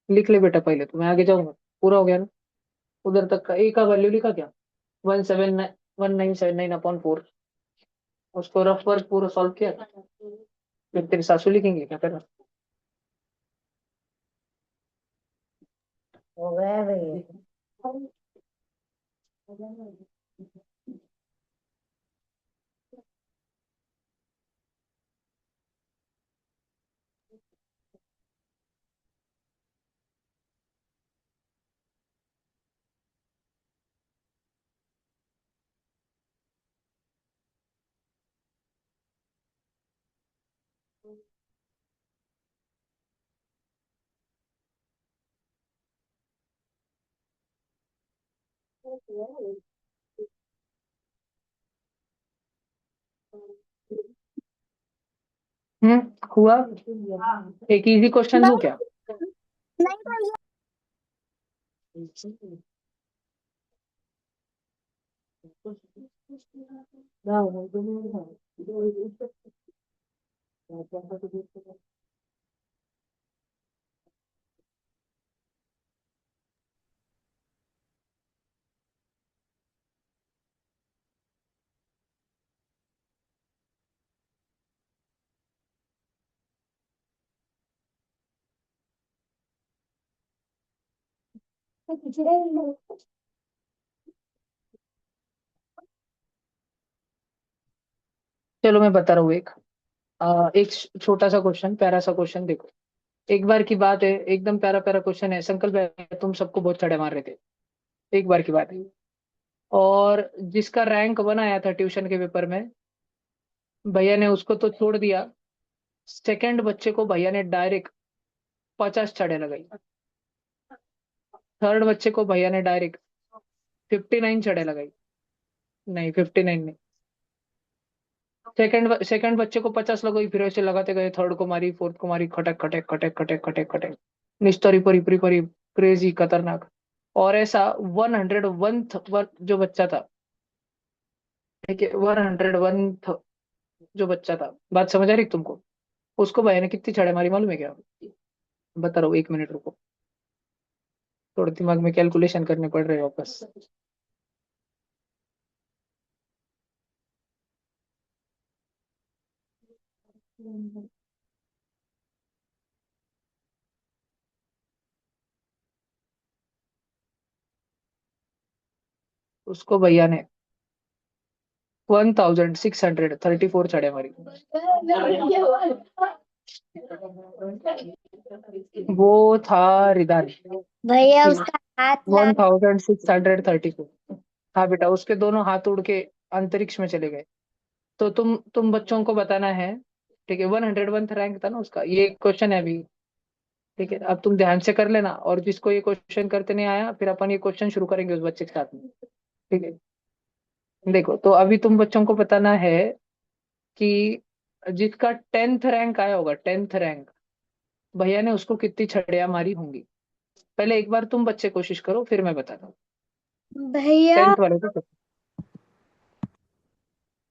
लिख ले बेटा, पहले तो मैं आगे जाऊंगा। पूरा हो गया ना? उधर तक का ए का वैल्यू लिखा क्या? 17979/4। उसको रफ वर्क पूरा सॉल्व किया? फिर तेरी सासू लिखेंगे क्या करना? हो गया भैया। हुआ। एक इजी क्वेश्चन दूं क्या? नहीं भैया। चलो मैं बता रहा हूँ एक। एक छोटा सा क्वेश्चन, प्यारा सा क्वेश्चन, देखो। एक बार की बात है, एकदम प्यारा प्यारा क्वेश्चन है। संकल्प है तुम सबको बहुत चढ़े मार रहे थे। एक बार की बात है। और जिसका रैंक 1 आया था ट्यूशन के पेपर में, भैया ने उसको तो छोड़ दिया। सेकंड बच्चे को भैया ने डायरेक्ट 50 चढ़े लगाई। थर्ड बच्चे को भैया ने डायरेक्ट 59 चढ़े लगाई। नहीं, 59 नहीं। सेकंड बच्चे को 50 लगाई, फिर ऐसे लगाते गए, थर्ड को मारी, फोर्थ को मारी, खटक खटक खटक खटक खटक खटक। निस्तरी परी परी परी, क्रेजी, खतरनाक। और ऐसा 101 जो बच्चा था, ठीक है, 101 जो बच्चा था, बात समझ आ रही तुमको? उसको भैया ने कितनी छड़े मारी मालूम है क्या? बता रहा हूँ, 1 मिनट रुको। थोड़ा दिमाग में कैलकुलेशन करने पड़ रहे हैं वापस। उसको भैया ने 1634 चढ़े मारी। वो था रिदान। भैया उसका हाथ वन लाल। Thousand six hundred thirty four हाँ बेटा, उसके दोनों हाथ उड़ के अंतरिक्ष में चले गए। तो तुम बच्चों को बताना है, ठीक है? 101 रैंक था ना उसका। ये क्वेश्चन है अभी, ठीक है? अब तुम ध्यान से कर लेना, और जिसको ये क्वेश्चन करते नहीं आया, फिर अपन ये क्वेश्चन शुरू करेंगे उस बच्चे के साथ में, ठीक है? देखो, तो अभी तुम बच्चों को बताना है कि जिसका 10th रैंक आया होगा, 10th रैंक, भैया ने उसको कितनी छड़ियां मारी होंगी। पहले एक बार तुम बच्चे कोशिश करो, फिर मैं बताता हूँ। भैया 10th वाले को।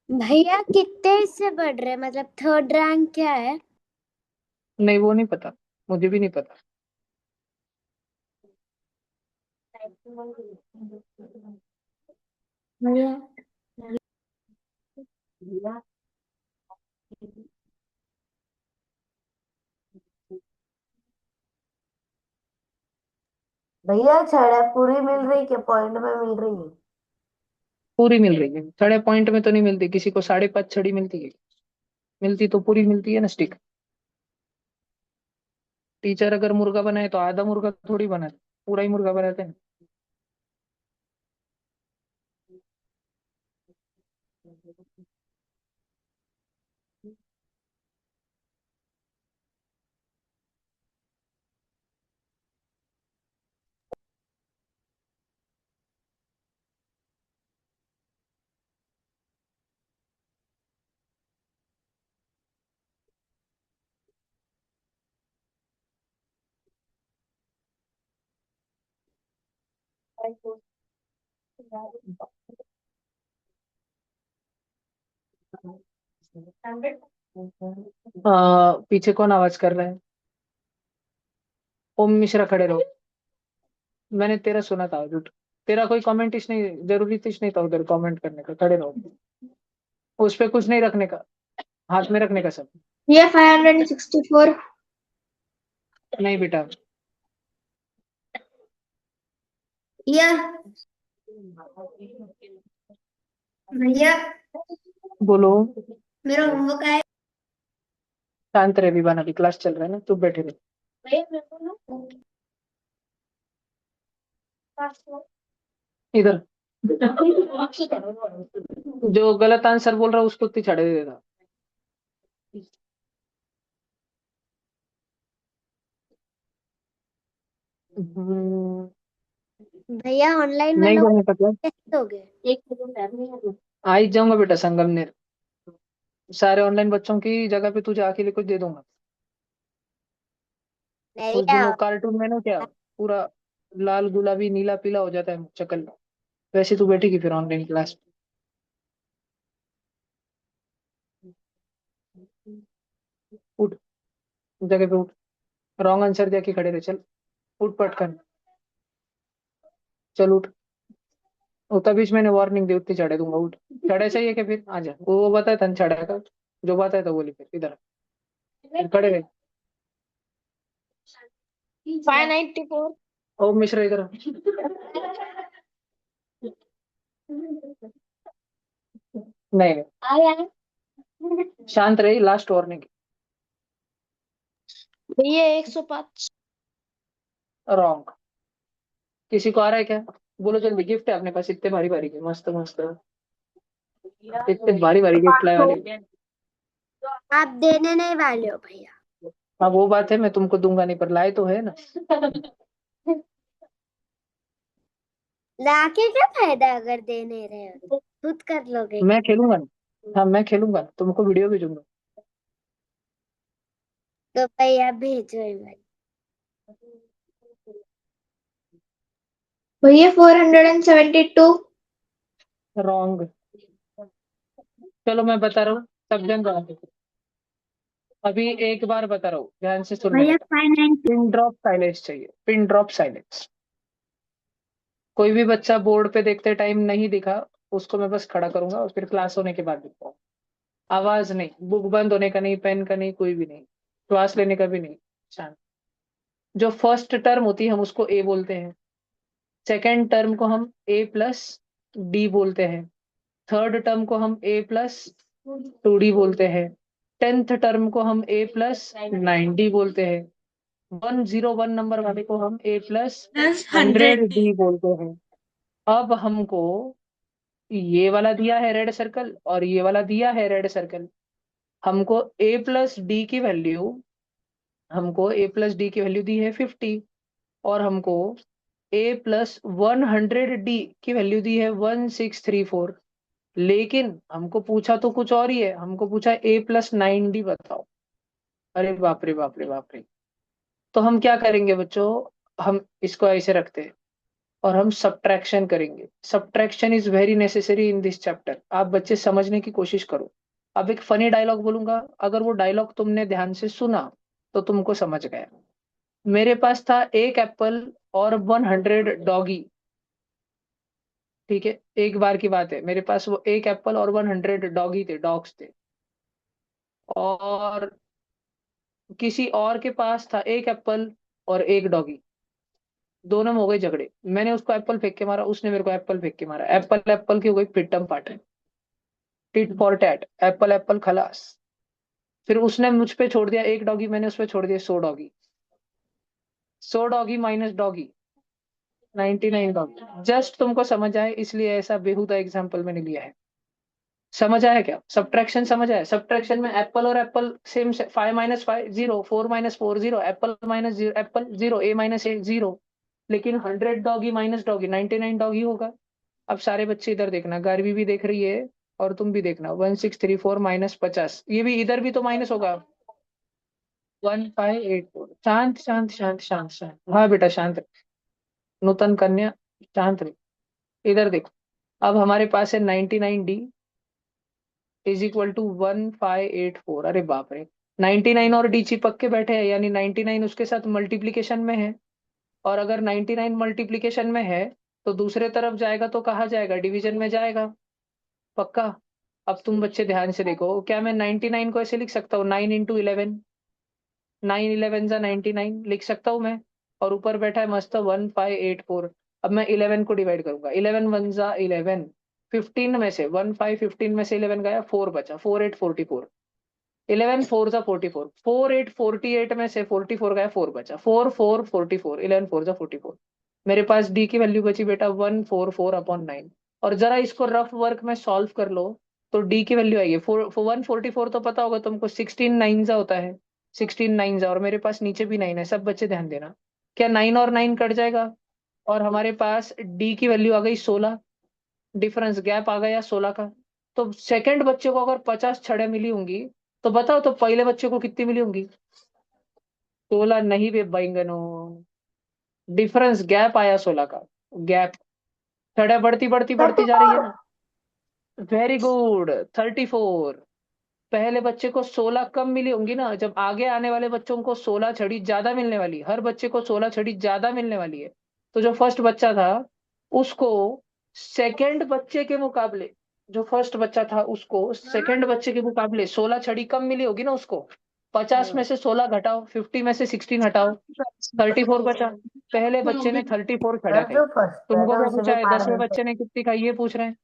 भैया कितने इससे बढ़ रहे हैं, मतलब थर्ड रैंक क्या है? नहीं, वो नहीं पता, मुझे भी नहीं पता। भैया भैया छड़ा पूरी मिल रही क्या पॉइंट में मिल रही है? पूरी मिल रही है, 6.5 में तो नहीं मिलती, किसी को 5.5 छड़ी मिलती है, मिलती तो पूरी मिलती है ना स्टिक। टीचर अगर मुर्गा बनाए तो आधा मुर्गा थोड़ी बनाते, पूरा ही मुर्गा बनाते हैं। पीछे कौन आवाज कर रहा है? ओम मिश्रा खड़े रहो। मैंने तेरा सुना था झूठ। तेरा कोई कमेंट इस नहीं, जरूरी इस नहीं था उधर कमेंट करने का, खड़े रहो। उस पे कुछ नहीं रखने का, हाथ में रखने का सब। ये 564। नहीं बेटा। भैया भैया बोलो। मेरा होमवर्क आया। शांत रहे विवान, अभी क्लास चल रहा है ना, चुप बैठे रहे। भैया मेरे को ना इधर जो गलत आंसर बोल रहा है उसको उतनी छड़े दे देगा। हम्म, भैया ऑनलाइन नहीं वालों को करने का क्या? कैसे हो गए? आ ही जाऊंगा बेटा संगमनेर, सारे ऑनलाइन बच्चों की जगह पे तुझे अकेले कुछ दे दूंगा। उस दिन भैया वो कार्टून में ना क्या, पूरा लाल गुलाबी नीला पीला हो जाता है शक्ल, वैसे तू बैठेगी फिर ऑनलाइन क्लास। उठ, जगह पे उठ, रॉन्ग आंसर दे के खड़े रहे, चल उठ पट कर, चल उठ। वो तभी मैंने वार्निंग दी, उतनी चढ़े दूंगा, उठ। चढ़े सही है कि फिर आ जा, वो बताया था चढ़े का, जो बताया था बोली फिर इधर खड़े रहे। 594। ओ मिश्रा इधर आ। नहीं नहीं, आया। शांत रही, लास्ट वार्निंग। भैया 105। रॉन्ग। किसी को आ रहा है क्या? बोलो जल्दी, गिफ्ट है अपने पास इतने भारी भारी के, मस्त मस्त इतने भारी भारी गिफ्ट लाए वाले। आप देने नहीं वाले हो भैया? हाँ वो बात है, मैं तुमको दूंगा नहीं, पर लाए तो है ना। लाके क्या फायदा अगर दे नहीं रहे हो तो? खुद कर लोगे? मैं खेलूंगा ना, हाँ मैं खेलूंगा ना, तुमको वीडियो भेजूंगा। तो भैया भेजो ही मत। भैया 472। रॉन्ग। चलो मैं बता रहा हूँ, सब जन जवाब दो। अभी एक बार बता रहा हूँ, ध्यान से सुन मेरे। भैया 590। पिन ड्रॉप साइलेंस चाहिए, पिन ड्रॉप साइलेंस। कोई भी बच्चा बोर्ड पे देखते टाइम नहीं दिखा, उसको मैं बस खड़ा करूंगा और फिर क्लास होने के बाद दिखाऊंगा। आवाज नहीं, बुक बंद होने का नहीं, पेन का नहीं, कोई भी नहीं, श्वास लेने का भी नहीं। शांत। जो फर्स्ट टर्म होती है हम उसको ए बोलते हैं, सेकेंड टर्म को हम ए प्लस डी बोलते हैं, थर्ड टर्म को हम ए प्लस 2D बोलते हैं, 10th टर्म को हम ए प्लस 9D बोलते हैं, 101 नंबर वाले को हम ए प्लस प्लस 100 100D। डी बोलते हैं। अब हमको ये वाला दिया है रेड सर्कल और ये वाला दिया है रेड सर्कल, हमको ए प्लस डी की वैल्यू, हमको ए प्लस डी की वैल्यू दी है 50, और हमको ए प्लस 100 डी की वैल्यू दी है 1634। लेकिन हमको पूछा तो कुछ और ही है, हमको पूछा ए प्लस 9D बताओ। अरे बाप रे बाप रे बाप रे। तो हम क्या करेंगे बच्चों, हम इसको ऐसे रखते हैं और हम सब्ट्रैक्शन करेंगे। Subtraction is very necessary in this chapter, आप बच्चे समझने की कोशिश करो। अब एक फनी डायलॉग बोलूंगा, अगर वो डायलॉग तुमने ध्यान से सुना तो तुमको समझ गया। मेरे पास था एक एप्पल और 100 डॉगी, ठीक है, एक बार की बात है, मेरे पास वो एक एप्पल और 100 डॉगी थे, डॉग्स थे, और किसी और के पास था एक एप्पल और एक डॉगी, दोनों में हो गए झगड़े, मैंने उसको एप्पल फेंक के मारा, उसने मेरे को एप्पल फेंक के मारा, एप्पल एप्पल की हो गई पिट्टम पाटन, tit for tat, apple apple खलास। फिर उसने मुझ पे छोड़ दिया एक डॉगी, मैंने उस पे छोड़ दिया 100 doggy, 100 doggy minus doggy, 99 doggy. Just तुमको समझ आए इसलिए ऐसा बेहुदा एग्जाम्पल मैंने लिया है। समझ आया क्या? सब्ट्रैक्शन समझ आया? सब्ट्रैक्शन में एप्पल और Apple same, 5 - 5 0, 4 - 4 0, Apple minus Apple 0, ए माइनस ए 0, लेकिन 100 डॉगी माइनस डॉगी 99 डॉगी होगा। अब सारे बच्चे इधर देखना, गारवी भी देख रही है और तुम भी देखना, 1634 माइनस 50, ये भी इधर भी तो माइनस होगा, 1584। शांत शांत शांत शांत शांत, हाँ बेटा शांत रहे। नूतन कन्या शांत रहे, इधर देखो। अब हमारे पास है 99D इज इक्वल टू 1584। अरे बाप रे, 99 और डी चिपक के बैठे हैं, यानी 99 उसके साथ मल्टीप्लीकेशन में है, और अगर 99 मल्टीप्लीकेशन में है तो दूसरे तरफ जाएगा तो कहाँ जाएगा? डिवीजन में जाएगा, पक्का। अब तुम बच्चे ध्यान से देखो, क्या मैं 99 को ऐसे लिख सकता हूँ, 9 × 11, 9 × 11 = 99 लिख सकता हूँ मैं, और ऊपर बैठा है मस्त 1584। अब मैं 11 को डिवाइड करूंगा, 11 × 1 = 11, 15 में से 15 में से 11 गया, 4 बचा, 4 8 44, 11 4 = 44, 4 8 48 में से 44 गया, 4 बचा, 4 4 44, 11 4 = 44। मेरे पास डी की वैल्यू बची बेटा 144/9। और जरा इसको रफ वर्क में सॉल्व कर लो तो डी की वैल्यू आएगी 144, तो पता होगा तुमको, 16 9 होता है, 16 9, और मेरे पास नीचे भी 9 है, सब बच्चे ध्यान देना। क्या 9 और 9 कट जाएगा, और हमारे पास डी की वैल्यू आ गई 16, डिफरेंस गैप आ गया 16 का। तो सेकंड बच्चे को अगर 50 छड़े मिली होंगी तो बताओ, तो पहले बच्चे को कितनी मिली होंगी? 16 नहीं बे बैंगनो, डिफरेंस गैप आया 16 का, गैप। छड़े बढ़ती बढ़ती बढ़ती जा रही है ना, वेरी गुड, 34। पहले बच्चे को 16 कम मिली होंगी ना, जब आगे आने वाले बच्चों को 16 छड़ी ज्यादा मिलने वाली, हर बच्चे को 16 छड़ी ज्यादा मिलने वाली है। तो जो फर्स्ट बच्चा था उसको सेकंड बच्चे के मुकाबले, जो फर्स्ट बच्चा था उसको सेकंड बच्चे के मुकाबले 16 छड़ी कम मिली होगी ना उसको। 50 में से 16 घटाओ, 50 में से 16 हटाओ, 34 बचा। पहले बच्चे ने 34 छड़ा सर खाई। जो फर्स्ट है तुमको ना क्या उसे पूछा भी है, मार 10वें देते बच्चे ने कितनी खाई, ये पूछ रहे हैं।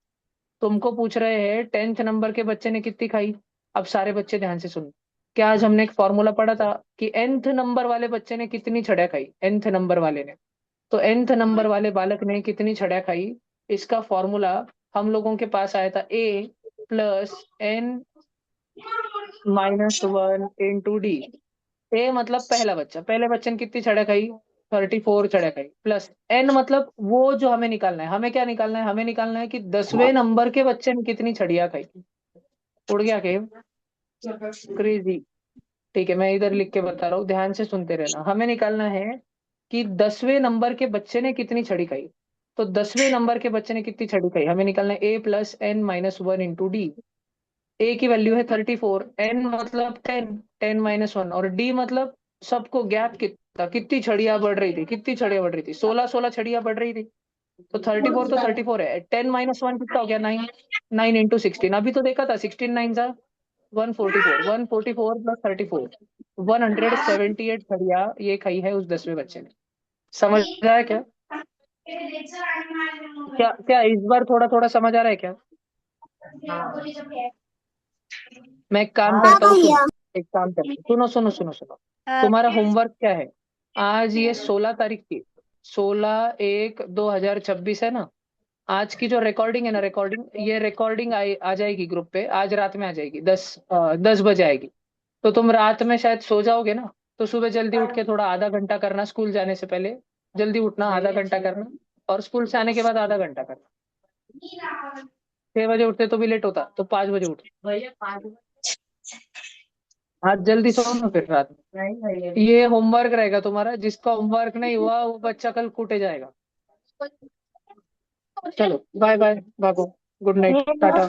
तुमको पूछ रहे हैं 10th नंबर के बच्चे ने कितनी खाई। अब सारे बच्चे ध्यान से सुनो, क्या आज हमने एक फॉर्मूला पढ़ा था कि nth नंबर वाले बच्चे ने कितनी छड़ा खाई, nth नंबर वाले ने। तो nth नंबर वाले बालक ने कितनी छड़ा खाई, इसका फॉर्मूला हम लोगों के पास आया था, A+N-1 × D। ए मतलब पहला बच्चा, पहले बच्चे ने कितनी छड़े खाई, 34 छड़े खाई, प्लस एन मतलब वो जो हमें निकालना है, हमें क्या निकालना है, हमें निकालना है कि 10वें नंबर के बच्चे ने कितनी छड़ियां खाई। उड़ गया केव, क्रेजी। ठीक है, मैं इधर लिख के बता रहा हूँ, ध्यान से सुनते रहना। हमें निकालना है कि 10वें नंबर के बच्चे ने कितनी छड़ी खाई। तो 10वें नंबर के बच्चे ने कितनी छड़ी खाई, हमें निकालना है A+N-1 × D। ए की वैल्यू है 34, एन मतलब 10, 10 - 1, और डी मतलब सबको गैप कितना, कितनी छड़ियां बढ़ रही थी, कितनी छड़ियां बढ़ रही थी, 16 16 छड़ियां बढ़ रही थी। तो 34 तो 34 है, 10 - 1 कितना हो गया, 9, 9 × 16, अभी तो देखा था, 16 9 जा 144, 144 + 34, 178 छड़ियां ये खाई है उस 10वें बच्चे ने। समझ आया क्या? क्या क्या इस बार थोड़ा थोड़ा समझ आ रहा है क्या? मैं एक काम हाँ करता हूँ, सुनो, भैया एक काम करता हूँ, सुनो सुनो सुनो सुनो। तुम्हारा होमवर्क क्या है? आज ये 16 तारीख की, 16/1/2026 है ना। आज की जो रिकॉर्डिंग है ना, रिकॉर्डिंग, ये रिकॉर्डिंग आ जाएगी ग्रुप पे, आज रात में आ जाएगी, 10 बजे आएगी। तो तुम रात में शायद सो जाओगे ना, तो सुबह जल्दी उठ के थोड़ा आधा घंटा करना, स्कूल जाने से पहले जल्दी उठना, आधा घंटा करना, और स्कूल से आने के बाद आधा घंटा करना। 6 बजे उठते तो भी लेट होता, तो 5 बजे उठ। आज जल्दी सो ना फिर रात में। ये होमवर्क रहेगा तुम्हारा, जिसका होमवर्क नहीं हुआ वो बच्चा कल कूटे जाएगा। चलो बाय बाय, भागो, गुड नाइट, टाटा।